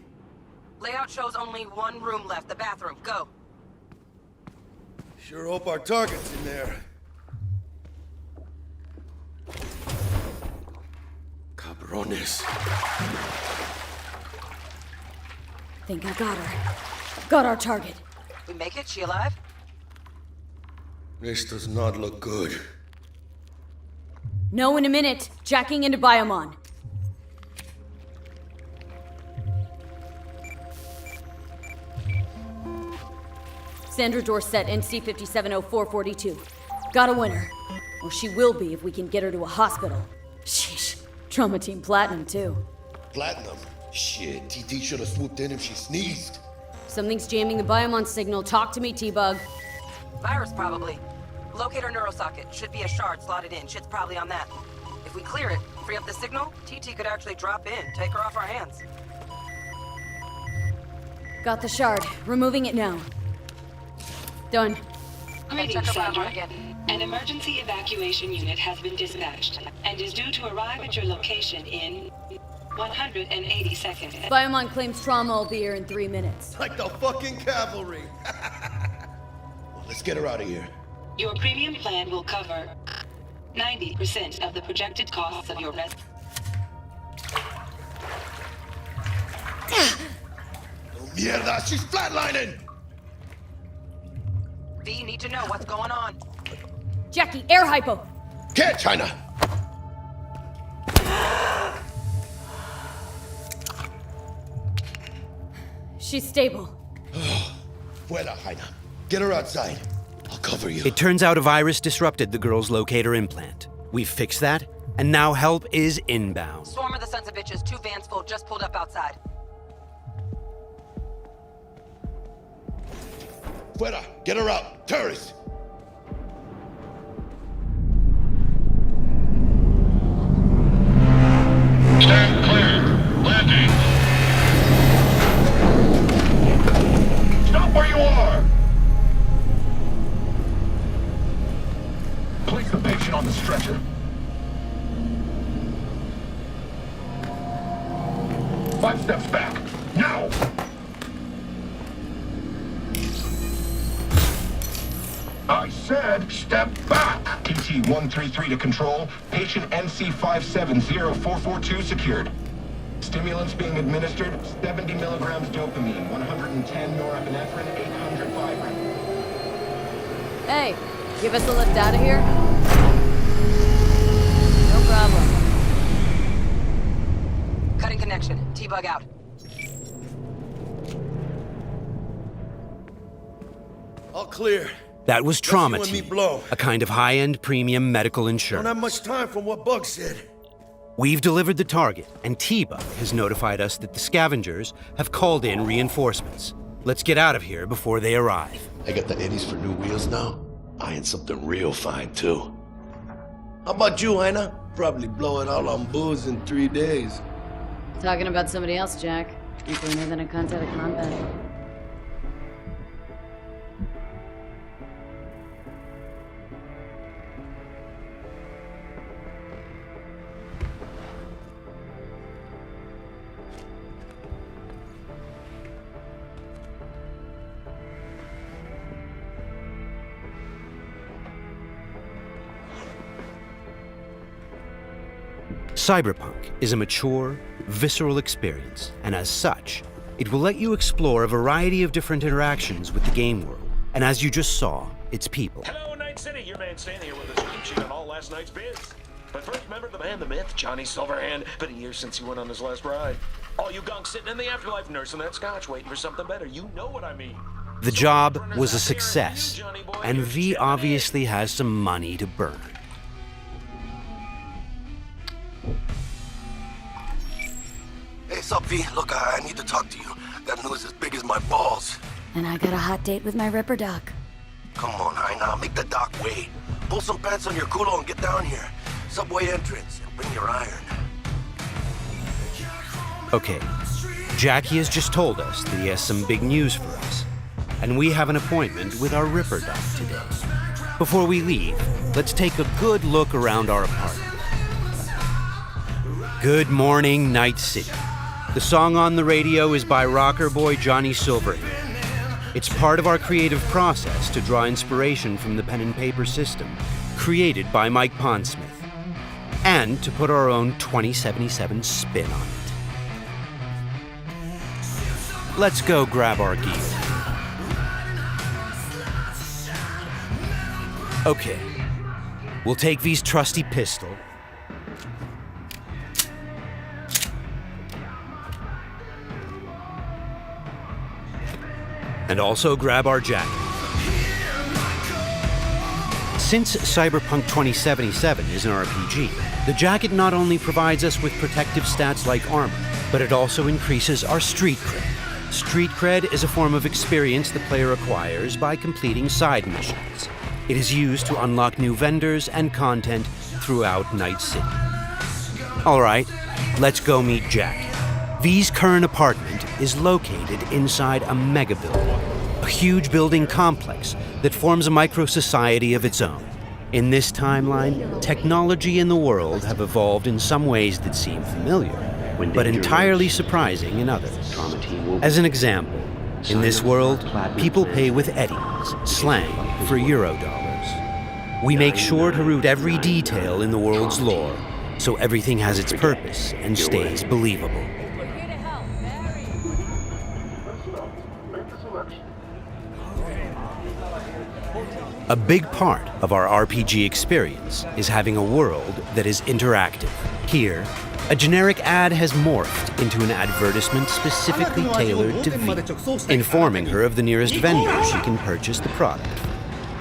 Layout shows only one room left, the bathroom. Go. Sure hope our target's in there. Cabrones. Think I got her. Got our target. We make it? She alive? This does not look good. No, in a minute. Jacking into Biomon. Sandra Dorset, NC 570442. Got a winner. Or she will be if we can get her to a hospital. Sheesh. Trauma Team Platinum, too. Platinum? Shit, TT should have swooped in if she sneezed. Something's jamming the Biomon signal. Talk to me, T-Bug. Virus, probably. Locate her neurosocket. Should be a shard slotted in. Shit's probably on that. If we clear it, free up the signal, TT could actually drop in, take her off our hands. Got the shard. Removing it now. Done. Greetings, Sandra. An emergency evacuation unit has been dispatched and is due to arrive at your location in 180 seconds. Biomon claims trauma will be here in 3 minutes. Like the fucking cavalry. Well, let's get her out of here. Your premium plan will cover 90% of the projected costs of your Oh, mierda, she's flatlining! V, you need to know what's going on. Jackie, air hypo! Get China! She's stable. Fuera, Jaina. Get her outside. I'll cover you. It turns out a virus disrupted the girl's locator implant. We've fixed that, and now help is inbound. Swarm of the sons of bitches, 2 vans full, just pulled up outside. Fuera, get her out. Terrorists! Stand clear. Landing. Stop where you are. Place the patient on the stretcher. 5 steps back. Now! I said step back! CT-133 to control. Patient NC570442 secured. Stimulants being administered, 70 milligrams dopamine, 110 norepinephrine, 800 Viagra. Hey, give us a lift out of here? No problem. Cutting connection. T-bug out. All clear. That was Trauma Let's see when Team, we blow. a kind of high-end premium medical Don't insurance. have much time from what Bug said. We've delivered the target, and T-Bug has notified us that the scavengers have called in reinforcements. Let's get out of here before they arrive. I got the eddies for new wheels now. Eyeing something real fine, too. How about you, Heina? Probably blow it all on booze in 3 days. Talking about somebody else, Jack. You cleaner than a cunt out of combat. Cyberpunk is a mature, visceral experience, and as such, it will let you explore a variety of different interactions with the game world, and as you just saw, its people. Hello, Night City. Your man Stan here with a scoop sheet on all last night's bids. But first, remember the man, the myth, Johnny Silverhand. Been a year since he went on his last ride. All you gunks sitting in the afterlife nursing that scotch, waiting for something better. You know what I mean. The job was a success, and V obviously has some money to burn. Hey, sup, V? Look, I need to talk to you. Got news as big as my balls. And I got a hot date with my Ripper Doc. Come on, Heina, make the doc wait. Pull some pants on your culo and get down here. Subway entrance, and bring your iron. Okay, Jackie has just told us that he has some big news for us, and we have an appointment with our Ripper Doc today. Before we leave, let's take a good look around our apartment. Good morning, Night City. The song on the radio is by rocker boy Johnny Silverhand. It's part of our creative process to draw inspiration from the pen and paper system created by Mike Pondsmith, and to put our own 2077 spin on it. Let's go grab our gear. Okay, we'll take V's trusty pistol, and also grab our jacket. Since Cyberpunk 2077 is an RPG, the jacket not only provides us with protective stats like armor, but it also increases our street cred. Street cred is a form of experience the player acquires by completing side missions. It is used to unlock new vendors and content throughout Night City. All right, let's go meet Jack. V's current apartment is located inside a mega building, a huge building complex that forms a micro-society of its own. In this timeline, technology and the world have evolved in some ways that seem familiar, but entirely surprising in others. As an example, in this world, people pay with eddies, slang for Eurodollars. We make sure to root every detail in the world's lore, so everything has its purpose and stays believable. A big part of our RPG experience is having a world that is interactive. Here, a generic ad has morphed into an advertisement specifically tailored to V, informing her of the nearest vendor she can purchase the product.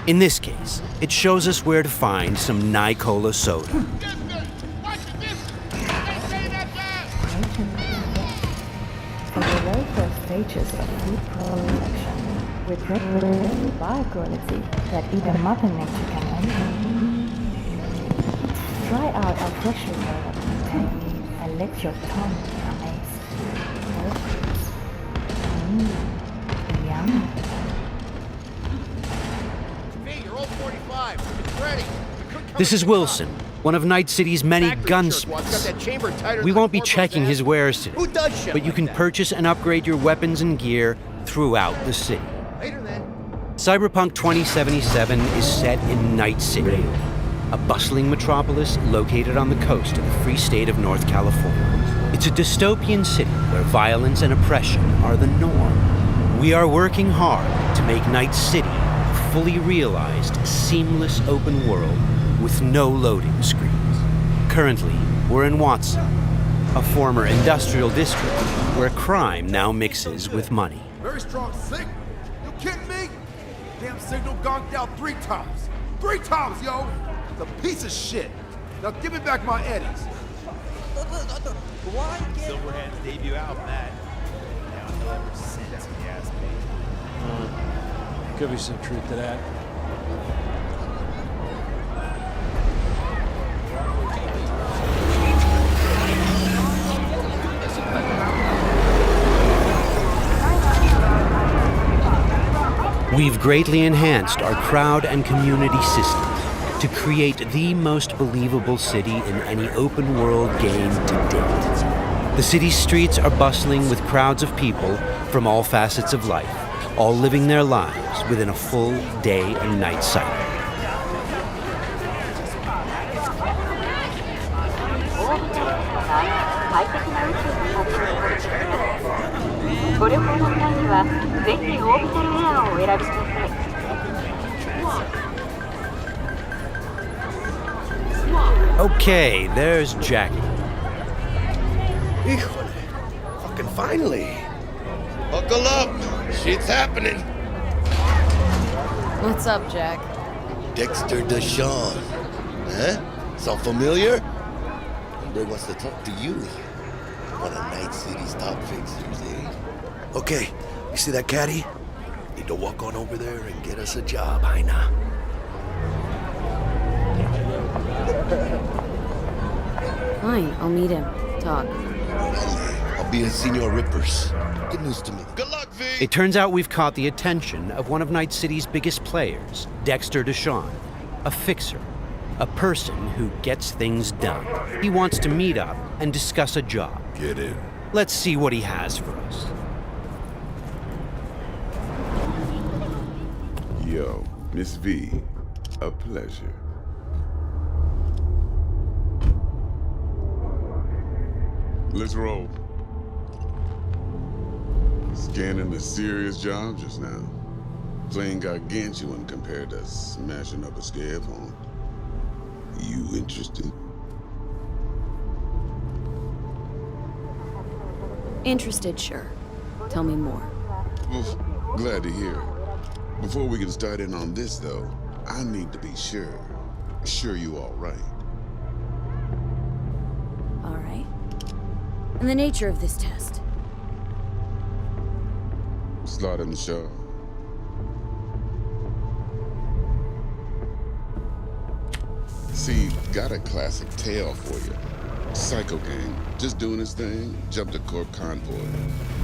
In this case, it shows us where to find some Nicola soda. For the very first stages of food production, with regular bioquality that even Mother Nature can envy. Try out our freshly rolled tank and let your tongue be amazed. Yum. Hey, you're all 45. It's ready. This is Wilson, one of Night City's many gunsmiths. We won't be checking his wares today, but you can purchase and upgrade your weapons and gear throughout the city. Cyberpunk 2077 is set in Night City, a bustling metropolis located on the coast of the free state of North California. It's a dystopian city where violence and oppression are the norm. We are working hard to make Night City a fully realized, seamless open world with no loading screens. Currently, we're in Watson, a former industrial district where crime now mixes with money. Very strong signal. You kidding me? Damn signal gonked out 3 times. 3 times, yo! It's a piece of shit. Now give me back my eddies. Silverhand's debut album, that. Now ever since he asked me. Could be some truth to that. We've greatly enhanced our crowd and community systems to create the most believable city in any open-world game to date. The city's streets are bustling with crowds of people from all facets of life, all living their lives within a full day and night cycle. Okay, there's Jackie. Híjole. Fucking finally. Buckle up. Shit's happening. What's up, Jack? Dexter DeShawn. Huh? Sound familiar? Hombre wants to talk to you. One of Night City's top fixers, eh? Okay, you see that caddy? Need to walk on over there and get us a job, Jaina. Fine, I'll meet him. Talk. I'll be at Senor Ripper's. Good news to me. Good luck, V! It turns out we've caught the attention of one of Night City's biggest players, Dexter DeShawn, a fixer, a person who gets things done. He wants to meet up and discuss a job. Get in. Let's see what he has for us. Yo, Miss V, a pleasure. Let's roll. Scanning a serious job just now. Playing gargantuan compared to smashing up a scare phone. You interested? Interested, sure. Tell me more. Well, glad to hear it. Before we can start in on this, though, I need to be sure. Sure you all right. All right. And the nature of this test? Slot in the show. See, got a classic tale for you. Psycho gang, just doing his thing, jumped a corp convoy,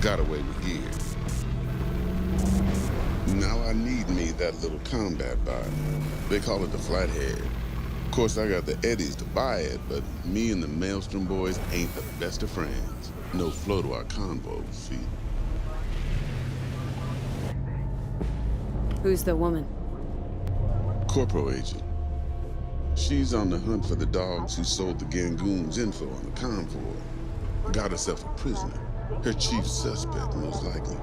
got away with gear. Now I need me that little combat bot. They call it the Flathead. Of course, I got the Eddies to buy it, but me and the Maelstrom boys ain't the best of friends. No flow to our convo, see? Who's the woman? Corporal agent. She's on the hunt for the dogs who sold the Gangoon's info on the convoy. Got herself a prisoner. Her chief suspect, most likely.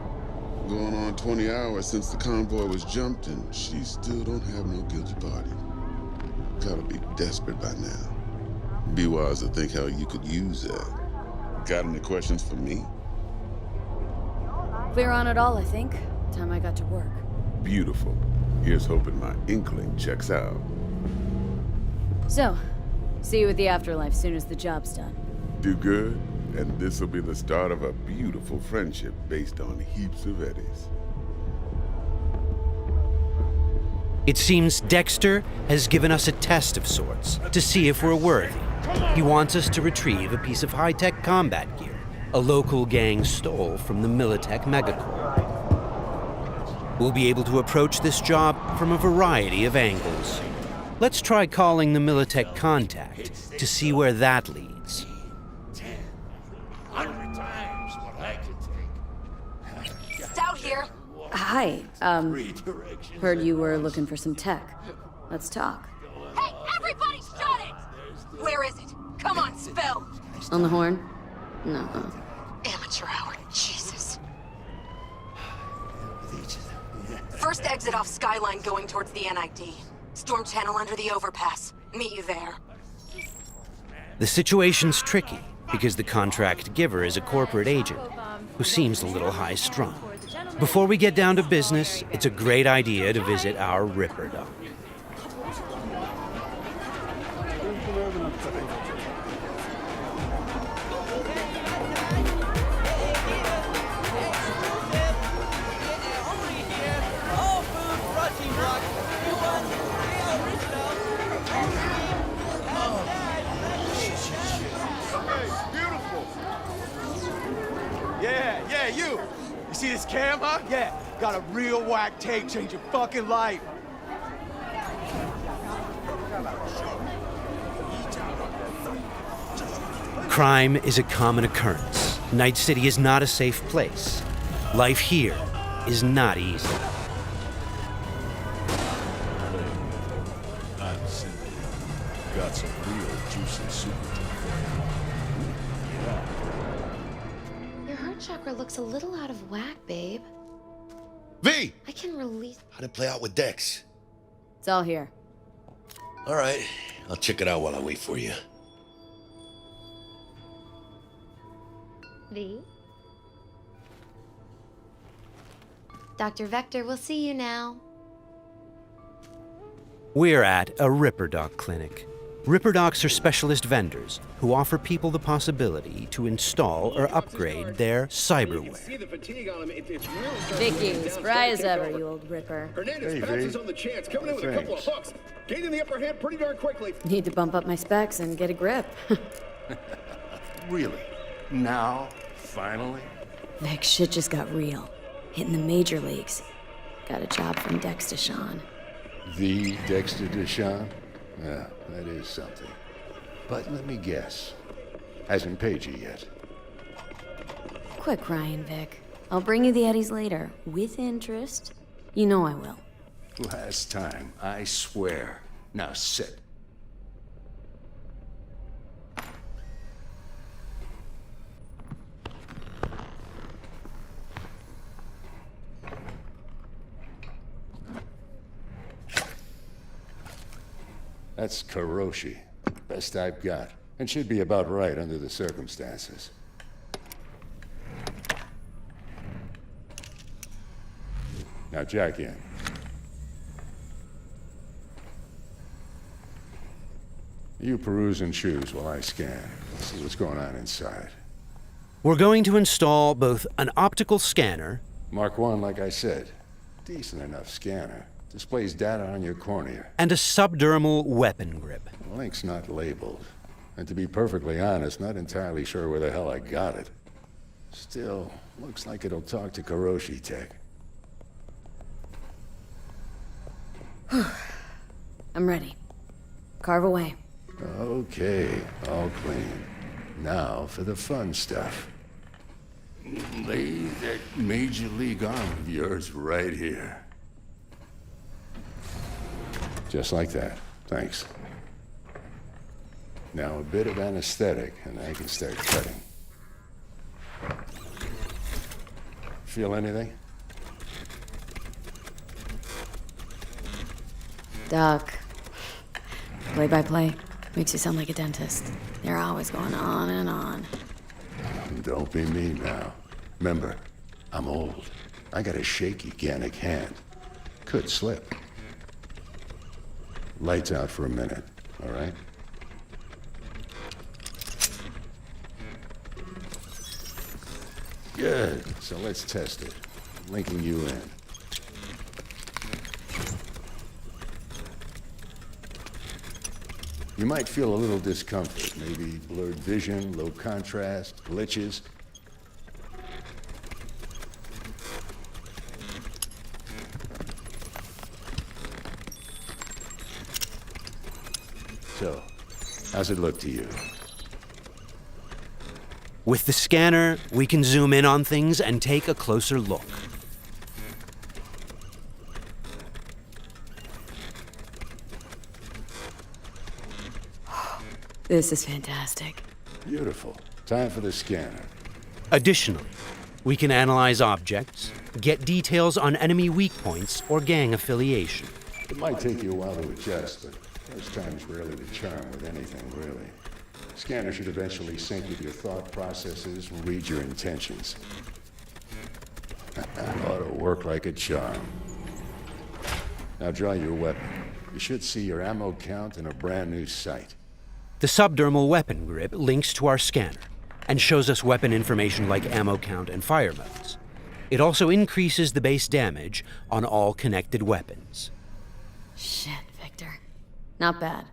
Going on 20 hours since the convoy was jumped, and she still don't have no guilty party. Gotta be desperate by now. Be wise to think how you could use that. Got any questions for me? Clear on it all, I think. Time I got to work. Beautiful. Here's hoping my inkling checks out. So, see you at the afterlife soon as the job's done. Do good, and this'll be the start of a beautiful friendship based on heaps of eddies. It seems Dexter has given us a test of sorts to see if we're worthy. He wants us to retrieve a piece of high-tech combat gear a local gang stole from the Militech megacorp. We'll be able to approach this job from a variety of angles. Let's try calling the Militech contact to see where that leads. 100 times what I could take. Stout here. Hi, heard you were looking for some tech. Let's talk. Hey, everybody On the horn? No. Amateur hour, Jesus. First exit off Skyline going towards the NID. Storm channel under the overpass. Meet you there. The situation's tricky because the contract giver is a corporate agent who seems a little high-strung. Before we get down to business, it's a great idea to visit our Ripper Dock. Yeah, you! You see this cam, huh? Yeah, got a real whack take, change your fucking life. Crime is a common occurrence. Night City is not a safe place. Life here is not easy. I'm simple. Got some real juicy soup. Your heart chakra looks a little out of whack, babe. V! I can release. How'd it play out with Dex? It's all here. All right, I'll check it out while I wait for you. V? Dr. Vector, we'll see you now. We're at a Ripper Dock clinic. Ripper Docks are specialist vendors who offer people the possibility to install or upgrade their cyberware. Vicky, spry as ever, you old Ripper. Hernandez pounces on the chance, coming in with a couple of hooks. Gaining the upper hand pretty darn quickly. Need to bump up my specs and get a grip. Really? Now? Finally? Vic, shit just got real. Hitting the major leagues. Got a job from Dex Deshawn. The Dexter Deshawn? Yeah, that is something. But let me guess. Hasn't paid you yet. Quit crying, Vic. I'll bring you the Eddies later, with interest. You know I will. Last time, I swear. Now sit. That's Karoshi. Best I've got. And should be about right under the circumstances. Now jack in. You peruse and choose while I scan. See what's going on inside. We're going to install both an optical scanner, Mark 1, like I said. Decent enough scanner. Displays data on your cornea. and a subdermal weapon grip. The link's not labeled. And to be perfectly honest, not entirely sure where the hell I got it. Still, looks like it'll talk to Karoshi Tech. I'm ready. Carve away. Okay, all clean. Now for the fun stuff. Lay that Major League arm of yours right here. Just like that. Thanks. Now a bit of anesthetic, and I can start cutting. Feel anything? Doc. Play-by-play. Makes you sound like a dentist. They're always going on and on. Don't be mean now. Remember, I'm old. I got a shaky Gannic hand. Could slip. Lights out for a minute, all right? Good. So let's test it. Linking you in. You might feel a little discomfort, maybe blurred vision, low contrast, glitches. So, how's it look to you? With the scanner, we can zoom in on things and take a closer look. This is fantastic. Beautiful. Time for the scanner. Additionally, we can analyze objects, get details on enemy weak points or gang affiliation. It might take you a while to adjust, but first time's rarely the charm with anything, really. Scanner should eventually sync with your thought processes and read your intentions. Ought to work like a charm. Now draw your weapon. You should see your ammo count in a brand new sight. The subdermal weapon grip links to our scanner and shows us weapon information like ammo count and fire modes. It also increases the base damage on all connected weapons. Shit, Victor. Not bad.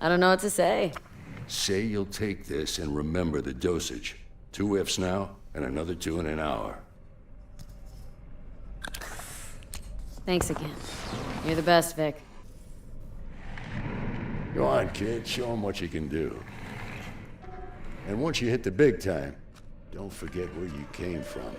I don't know what to say. Say you'll take this and remember the dosage. 2 whiffs now, and another 2 in an hour. Thanks again. You're the best, Vic. Go on, kid. Show 'em what you can do. And once you hit the big time, don't forget where you came from.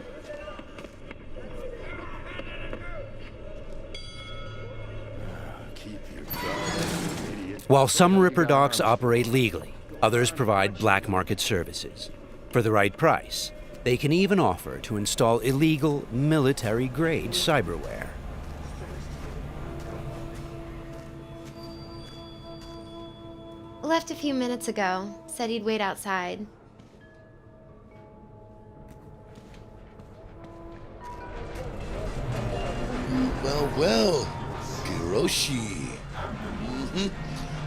Keep your guard up, idiot. While some Ripper docs operate legally, others provide black market services. For the right price, they can even offer to install illegal, military-grade cyberware. Left a few minutes ago. Said he'd wait outside. Well, Hiroshi.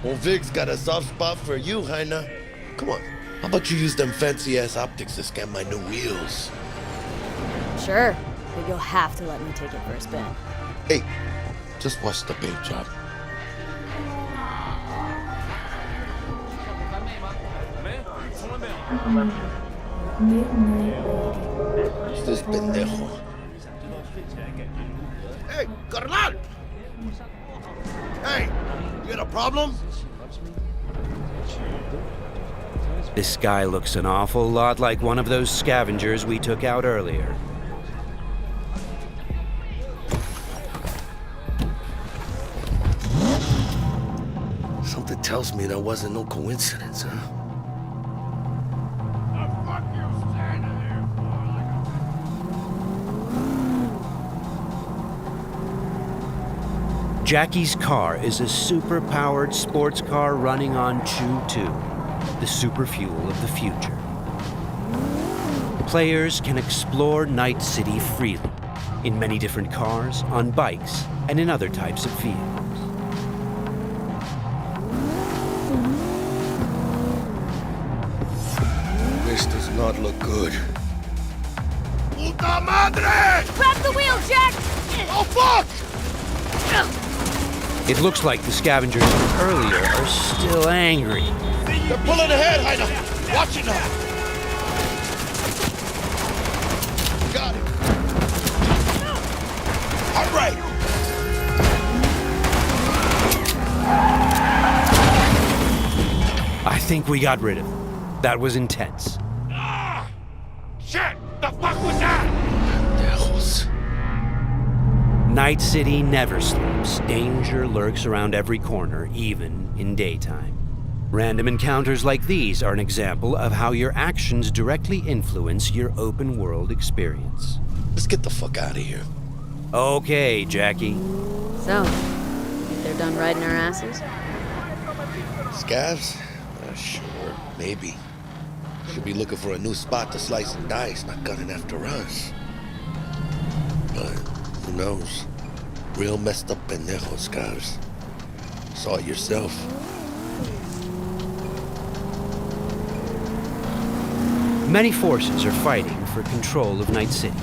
Well, Vic's got a soft spot for you, Heina. Come on, how about you use them fancy-ass optics to scan my new wheels? Sure, but you'll have to let me take it for a spin. Hey, just watch the paint job. Who's this pendejo? Hey, carnal! Hey, you got a problem? This guy looks an awful lot like one of those scavengers we took out earlier. Something tells me that wasn't no coincidence, huh? Jackie's car is a super-powered sports car running on Chew-2, the super fuel of the future. Players can explore Night City freely, in many different cars, on bikes, and in other types of vehicles. This does not look good. Puta madre! Grab the wheel, Jack! Oh, fuck! It looks like the scavengers from earlier are still angry. They're pulling ahead, Heina! Watch it now! Got it! All right! I think we got rid of him. That was intense. Shit! The fuck was that? Night City never sleeps. Danger lurks around every corner, even in daytime. Random encounters like these are an example of how your actions directly influence your open world experience. Let's get the fuck out of here. Okay, Jackie. So, think they're done riding our asses? Scavs? Sure, maybe. Should be looking for a new spot to slice and dice, not gunning after us. But who knows? Real messed up pendejos, Scavs. Saw it yourself. Many forces are fighting for control of Night City,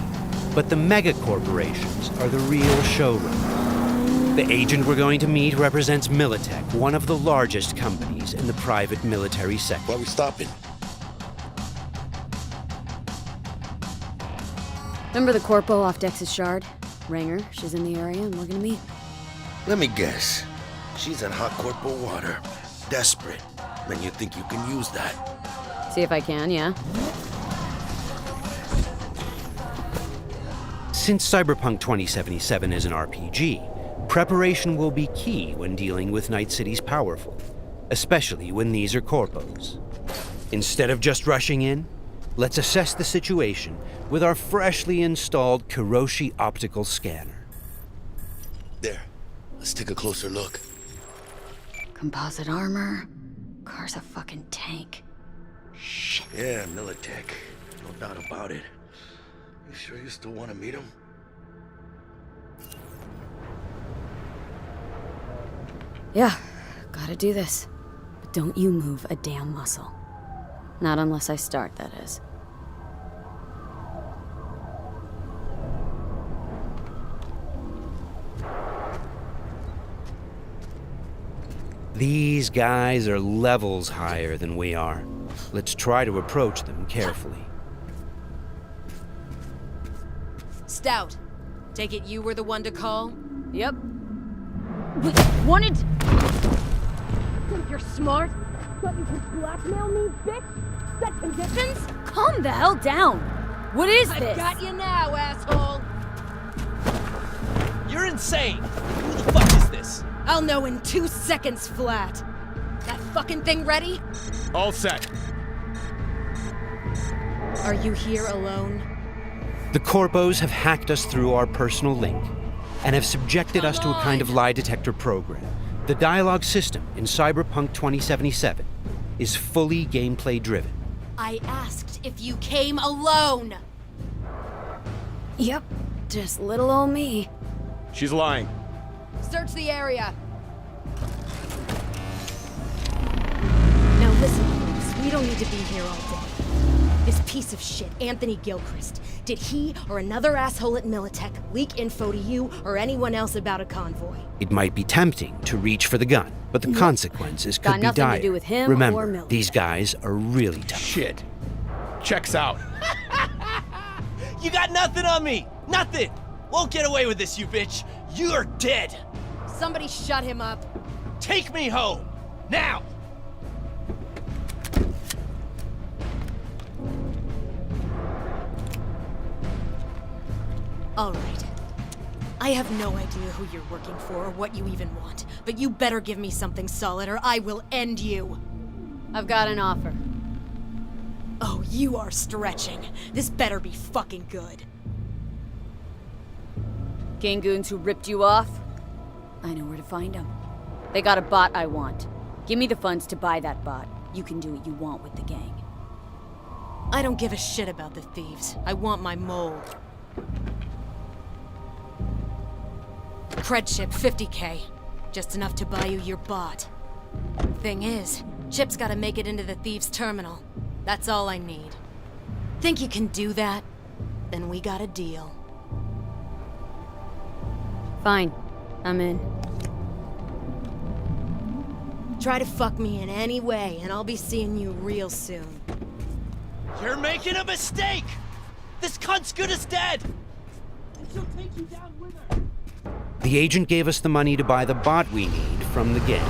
but the mega corporations are the real showroom. The agent we're going to meet represents Militech, one of the largest companies in the private military sector. Why are we stopping? Remember the corpo off Dex's Shard? Ranger, she's in the area and we're gonna meet. Let me guess. She's in hot corporal water. Desperate. Then you think you can use that? See if I can, yeah. Since Cyberpunk 2077 is an RPG, preparation will be key when dealing with Night City's powerful, especially when these are corpos. Instead of just rushing in, let's assess the situation with our freshly installed Kiroshi optical scanner. There. Let's take a closer look. Composite armor. Car's a fucking tank. Shit. Yeah, Militech. No doubt about it. You sure you still want to meet him? Yeah, gotta do this. But don't you move a damn muscle. Not unless I start, that is. These guys are levels higher than we are. Let's try to approach them carefully. Stout, take it you were the one to call? Yep. Wanted... Think you're smart? Thought you could blackmail me, bitch? Set conditions? Calm the hell down! What is this? I've got you now, asshole! You're insane! Who the fuck is this? I'll know in 2 seconds flat. That fucking thing ready? All set. Are you here alone? The corpos have hacked us through our personal link and have subjected us to a kind of lie detector program. The dialogue system in Cyberpunk 2077 is fully gameplay driven. I asked if you came alone! Yep, just little old me. She's lying. Search the area. Now listen, please. We don't need to be here all day. This piece of shit, Anthony Gilchrist, did he or another asshole at Militech leak info to you or anyone else about a convoy? It might be tempting to reach for the gun, but the consequences could Got be nothing dire. to do with him Remember, or Militech. these guys are really tough. Shit. Checks out. You got nothing on me! Nothing! Won't get away with this, you bitch! You're dead! Somebody shut him up. Take me home! Now! All right. I have no idea who you're working for or what you even want, but you better give me something solid or I will end you. I've got an offer. Oh, you are stretching. This better be fucking good. Gangoons who ripped you off? I know where to find them. They got a bot I want. Give me the funds to buy that bot. You can do what you want with the gang. I don't give a shit about the thieves. I want my mold. Cred chip, 50K. Just enough to buy you your bot. Thing is, chip's gotta make it into the thieves' terminal. That's all I need. Think you can do that? Then we got a deal. Fine. I'm in. Try to fuck me in any way, and I'll be seeing you real soon. You're making a mistake! This cunt's good as dead! And she'll take you down with her! The agent gave us the money to buy the bot we need from the gang.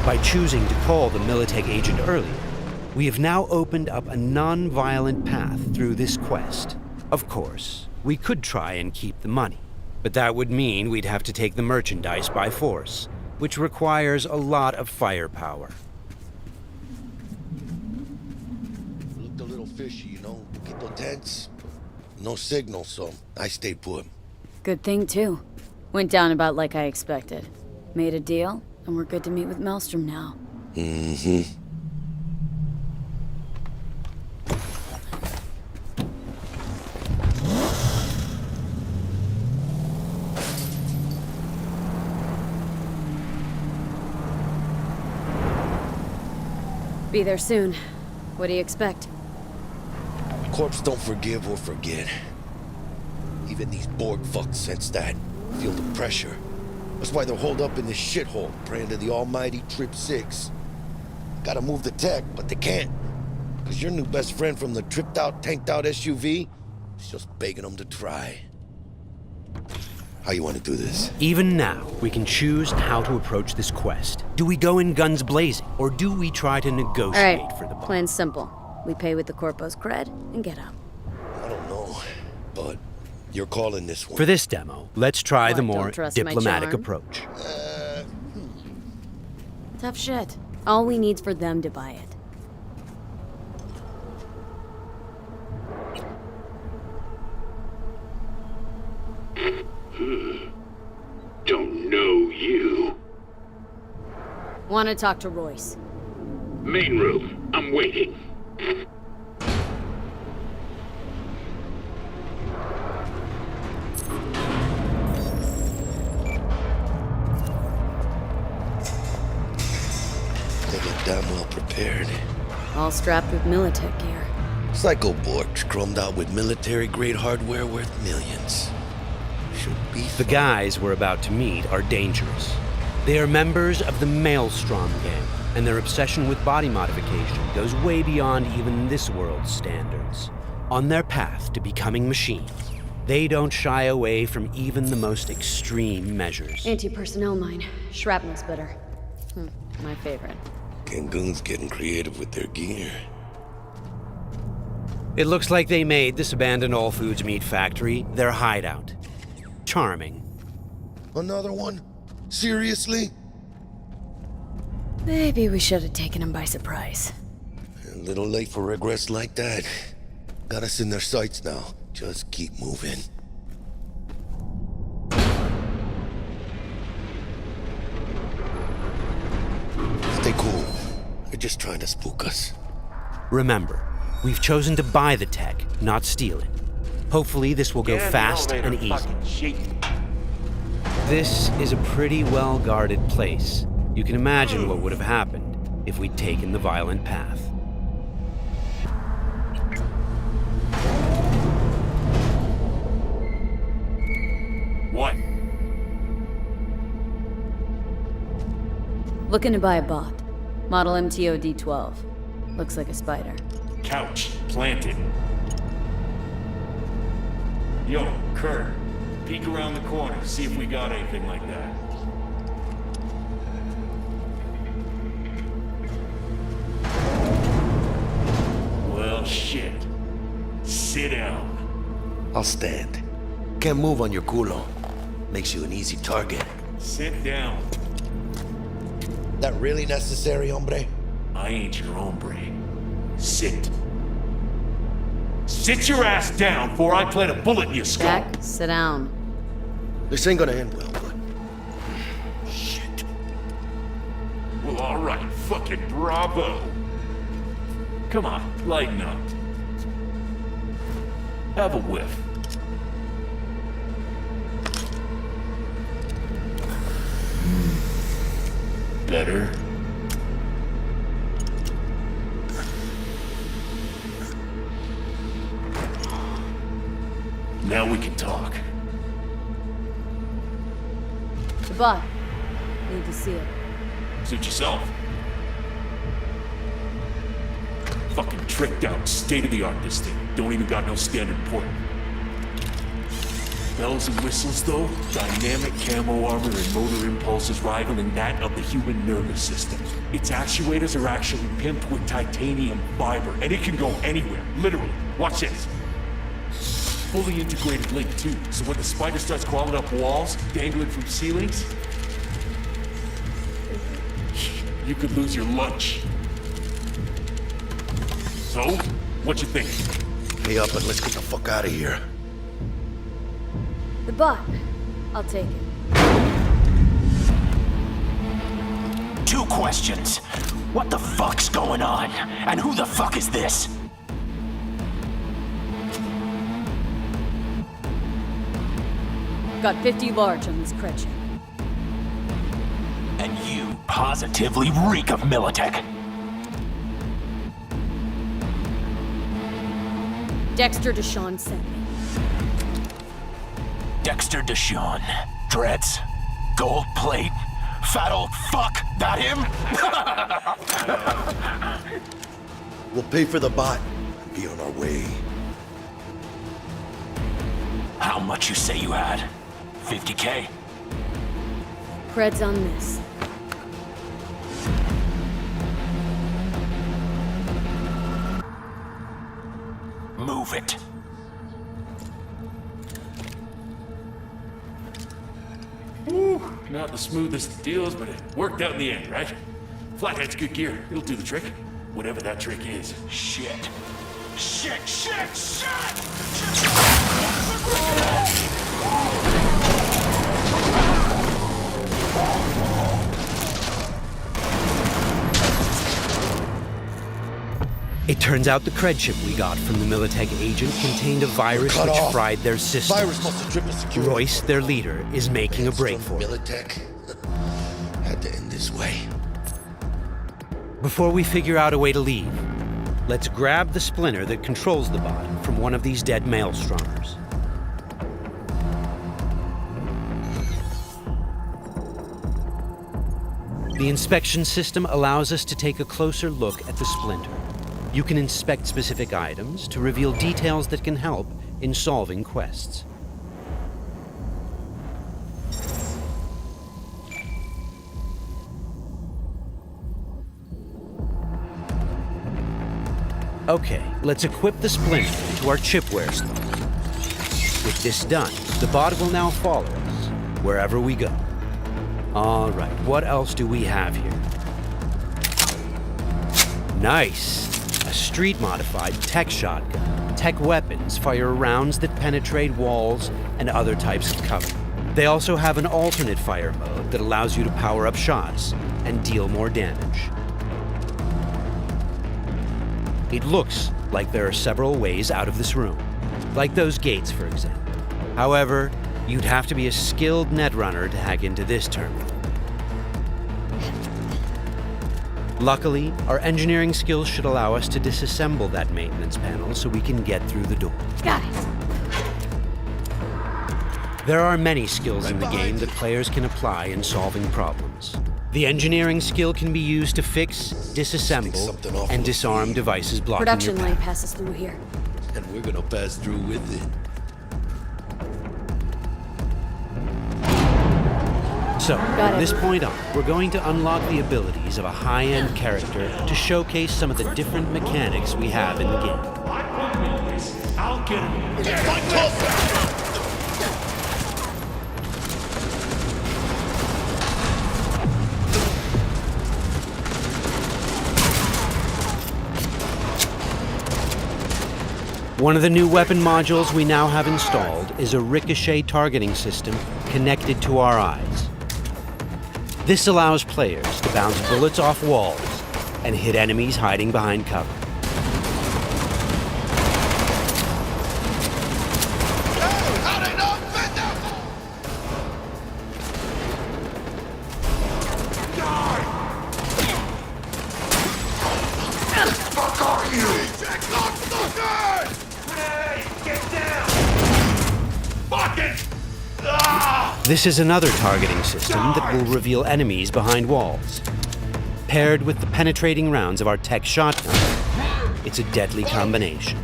By choosing to call the Militech agent earlier, we have now opened up a non-violent path through this quest. Of course, we could try and keep the money, but that would mean we'd have to take the merchandise by force, which requires a lot of firepower. Looked a little fishy, you know? People tense. No signal, so I stayed put. Good thing, too. Went down about like I expected. Made a deal, and we're good to meet with Maelstrom now. Mm-hmm. Be there soon. What do you expect? Corps don't forgive or forget. Even these Borg fucks sense that. Feel the pressure. That's why they're holed up in this shithole, praying to the almighty Trip 6. Gotta move the tech, but they can't. Cause your new best friend from the tripped out, tanked out SUV is just begging them to try. How you want to do this? Even now, we can choose how to approach this quest. Do we go in guns blazing, or do we try to negotiate All right, for the bot? plan's simple. We pay with the Corpo's cred and get out. I don't know, but you're calling this one. For this demo, let's try the What, don't more trust my diplomatic charm? approach. Tough shit. All we need's for them to buy it. Don't know you. Want to talk to Royce. Main room. I'm waiting. They look damn well prepared. All strapped with Militech gear. Psycho Borgs chromed out with military-grade hardware worth millions. Should be The guys we're about to meet are dangerous. They are members of the Maelstrom gang, and their obsession with body modification goes way beyond even this world's standards. On their path to becoming machines, they don't shy away from even the most extreme measures. Anti-personnel mine. Shrapnel's better. My favorite. Cancun's getting creative with their gear. It looks like they made this abandoned All Foods meat factory their hideout. Charming. Another one? Seriously? Maybe we should have taken them by surprise. A little late for regrets like that. Got us in their sights now. Just keep moving. Stay cool. They're just trying to spook us. Remember, we've chosen to buy the tech, not steal it. Hopefully this will go fast and easy. This is a pretty well-guarded place. You can imagine what would have happened if we'd taken the violent path. What? Looking to buy a bot. Model MTO D12. Looks like a spider. Couch planted. Yo, Kurt, peek around the corner, see if we got anything like that. Well, shit. Sit down. I'll stand. Can't move on your culo. Makes you an easy target. Sit down. That really necessary, hombre? I ain't your hombre. Sit. Sit your ass down before I plant a bullet in your skull. Jack, sit down. This ain't gonna end well, but... Shit. Well, alright. Fucking bravo. Come on, lighten up. Have a whiff. Better. Now we can talk. The bot. Need to see it. Suit yourself. Fucking tricked out, state-of-the-art this thing. Don't even got no standard port. Bells and whistles though, dynamic camo armor and motor impulses rivaling that of the human nervous system. Its actuators are actually pimped with titanium fiber, and it can go anywhere, literally. Watch this. Fully integrated link too, so when the spider starts crawling up walls, dangling from ceilings, you could lose your lunch. So, what you think? Pay up and let's get the fuck out of here. The bot. I'll take it. 2 questions. What the fuck's going on? And who the fuck is this? Got 50 large on this Projekt. And you positively reek of Militech. Dexter Deshawn sent me. Dexter Deshawn. Dreads. Gold plate. Fat old fuck. That him? We'll pay for the bot and be on our way. How much you say you had? 50K? Creds on this. Move it. Woo, not the smoothest of deals, but it worked out in the end, right? Flathead's good gear. It'll do the trick. Whatever that trick is. Shit. Shit, shit, shit! It turns out the cred chip we got from the Militech agent contained a virus which fried their systems. Virus must have tripped the security. Royce, their leader, is making a break for it. Militech had to end this way. Before we figure out a way to leave, let's grab the splinter that controls the bot from one of these dead maelstromers. The inspection system allows us to take a closer look at the splinter. You can inspect specific items to reveal details that can help in solving quests. Okay, let's equip the splinter to our chipware slot. With this done, the bot will now follow us wherever we go. All right, what else do we have here? Nice! A street-modified tech shotgun. Tech weapons fire rounds that penetrate walls and other types of cover. They also have an alternate fire mode that allows you to power up shots and deal more damage. It looks like there are several ways out of this room, like those gates, for example. However, you'd have to be a skilled netrunner to hack into this terminal. Luckily, our engineering skills should allow us to disassemble that maintenance panel so we can get through the door. Got it. There are many skills in the game that players can apply in solving problems. The engineering skill can be used to fix, disassemble, and disarm devices blocking Production your lane path. passes through here. And we're gonna pass through with it. So, from this point on, we're going to unlock the abilities of a high-end character to showcase some of the different mechanics we have in the game. I'll get him. One of the new weapon modules we now have installed is a ricochet targeting system connected to our eyes. This allows players to bounce bullets off walls and hit enemies hiding behind cover. This is another targeting system that will reveal enemies behind walls. Paired with the penetrating rounds of our tech shotgun, it's a deadly combination.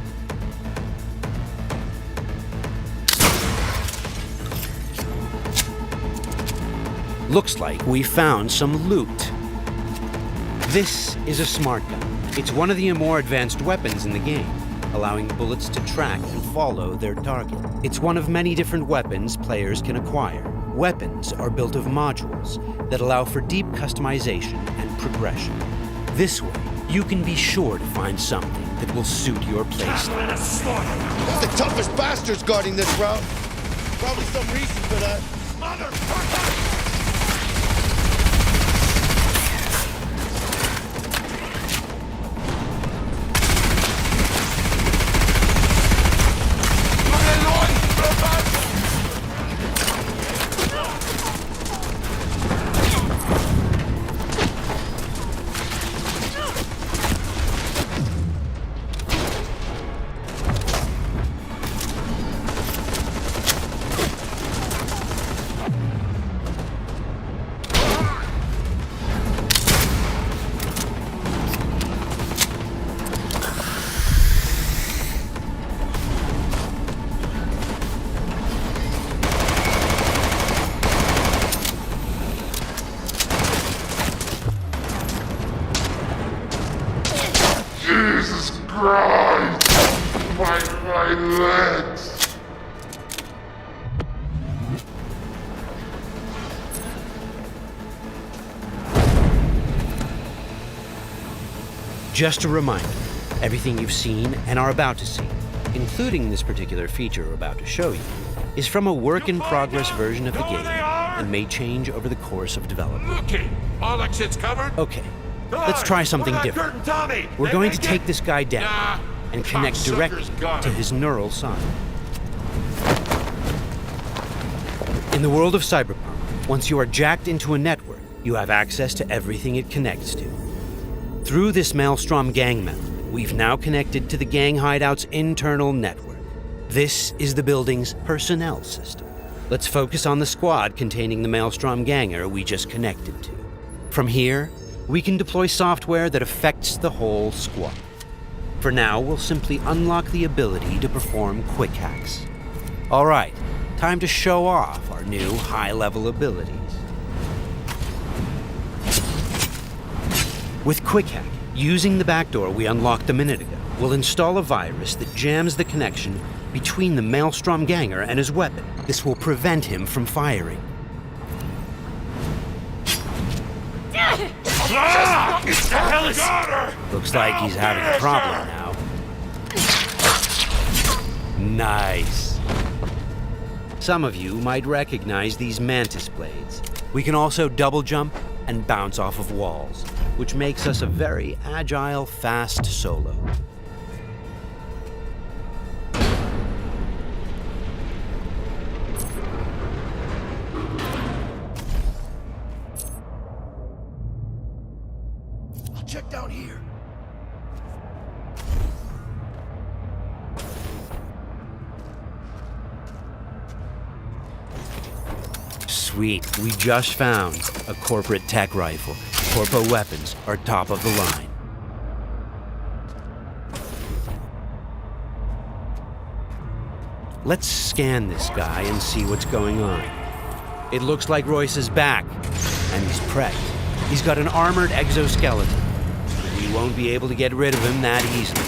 Looks like we found some loot. This is a smart gun. It's one of the more advanced weapons in the game, allowing bullets to track and follow their target. It's one of many different weapons players can acquire. Weapons are built of modules that allow for deep customization and progression. This way, you can be sure to find something that will suit your playstyle. That's the toughest bastards guarding this route. Probably some reason for that. Motherfucker! Jesus Christ! My legs! Just a reminder, everything you've seen and are about to see, including this particular feature we're about to show you, is from a work-in-progress version of the game and may change over the course of development. Okay, all that shit's covered? Okay, let's try something different. We're going to take this guy down and connect directly to his neural side. In the world of Cyberpunk, once you are jacked into a network, you have access to everything it connects to. Through this Maelstrom gang member, we've now connected to the gang hideout's internal network. This is the building's personnel system. Let's focus on the squad containing the Maelstrom ganger we just connected to. From here, we can deploy software that affects the whole squad. For now, we'll simply unlock the ability to perform quick hacks. All right, time to show off our new high-level abilities. With Quick Hack, using the backdoor we unlocked a minute ago, we'll install a virus that jams the connection between the Maelstrom ganger and his weapon. This will prevent him from firing. What the hell is... Looks like he's having a problem now. Nice. Some of you might recognize these mantis blades. We can also double jump and bounce off of walls, which makes us a very agile, fast solo. I'll check down here. Sweet, we just found a corporate tech rifle. Corpo weapons are top of the line. Let's scan this guy and see what's going on. It looks like Royce is back, and he's prepped. He's got an armored exoskeleton. We won't be able to get rid of him that easily.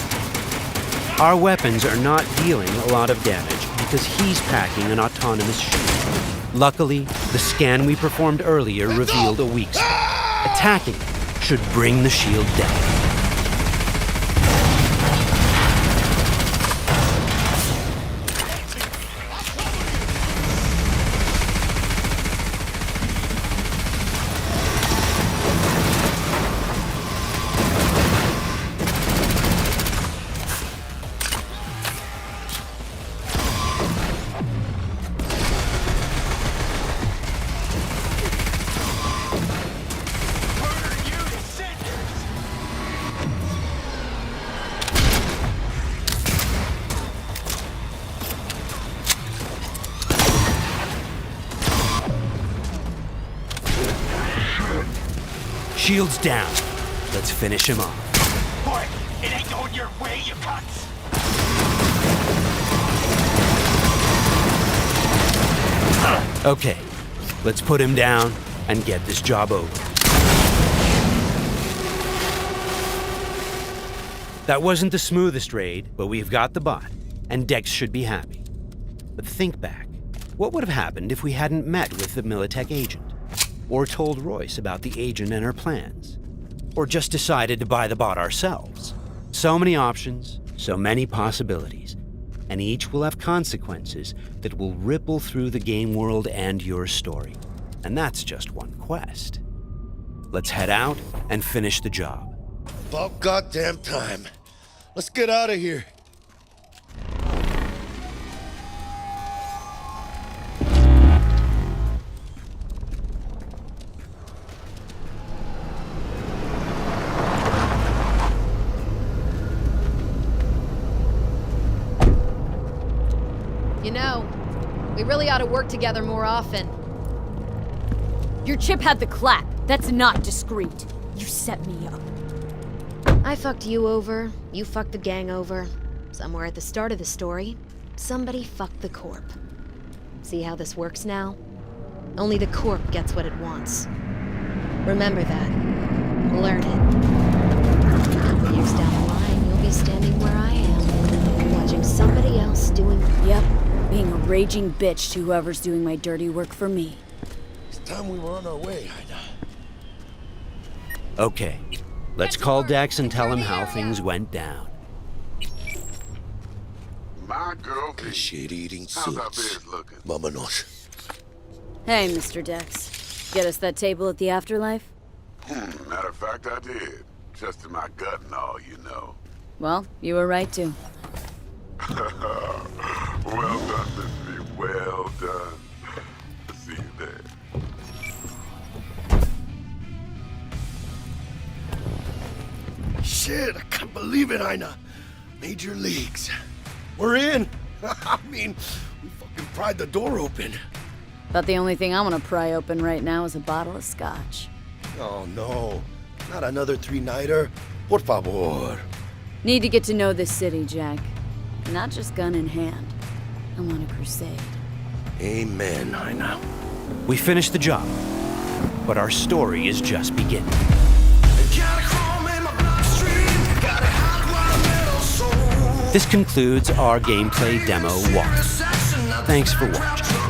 Our weapons are not dealing a lot of damage because he's packing an autonomous shield. Luckily, the scan we performed earlier revealed a weak spot. Attacking should bring the shield down. Shield's down. Let's finish him off. Boy, it ain't going your way, you cunts. Okay, let's put him down and get this job over. That wasn't the smoothest raid, but we've got the bot, and Dex should be happy. But think back. What would have happened if we hadn't met with the Militech agent? Or told Royce about the agent and her plans? Or just decided to buy the bot ourselves? So many options, so many possibilities, and each will have consequences that will ripple through the game world and your story. And that's just one quest. Let's head out and finish the job. About goddamn time. Let's get out of here. You know, we really ought to work together more often. Your chip had the clap. That's not discreet. You set me up. I fucked you over, you fucked the gang over. Somewhere at the start of the story, somebody fucked the Corp. See how this works now? Only the Corp gets what it wants. Remember that. Learn it. A couple years down the line, you'll be standing where I am, watching somebody else doing... Yep, being a raging bitch to whoever's doing my dirty work for me. It's time we were on our way, Ida. Okay, Let's call Dex and tell him how things went down. My girl, shit-eating how's our suits. beds looking? Vámonos. Hey, Mr. Dex. Get us that table at the afterlife? Matter of fact, I did. Just in my gut and all, you know. Well, you were right to. Well done, Miss V. Well done. See you there. Shit, I can't believe it, Ina. Major leagues. We're in. I mean, we fucking pried the door open. But the only thing I want to pry open right now is a bottle of scotch. Oh, no. Not another three-nighter. Por favor. Need to get to know this city, Jack. Not just gun in hand. I'm on a crusade. Amen, Ina. We finished the job, but our story is just beginning. This concludes our gameplay demo walkthrough. Thanks for watching.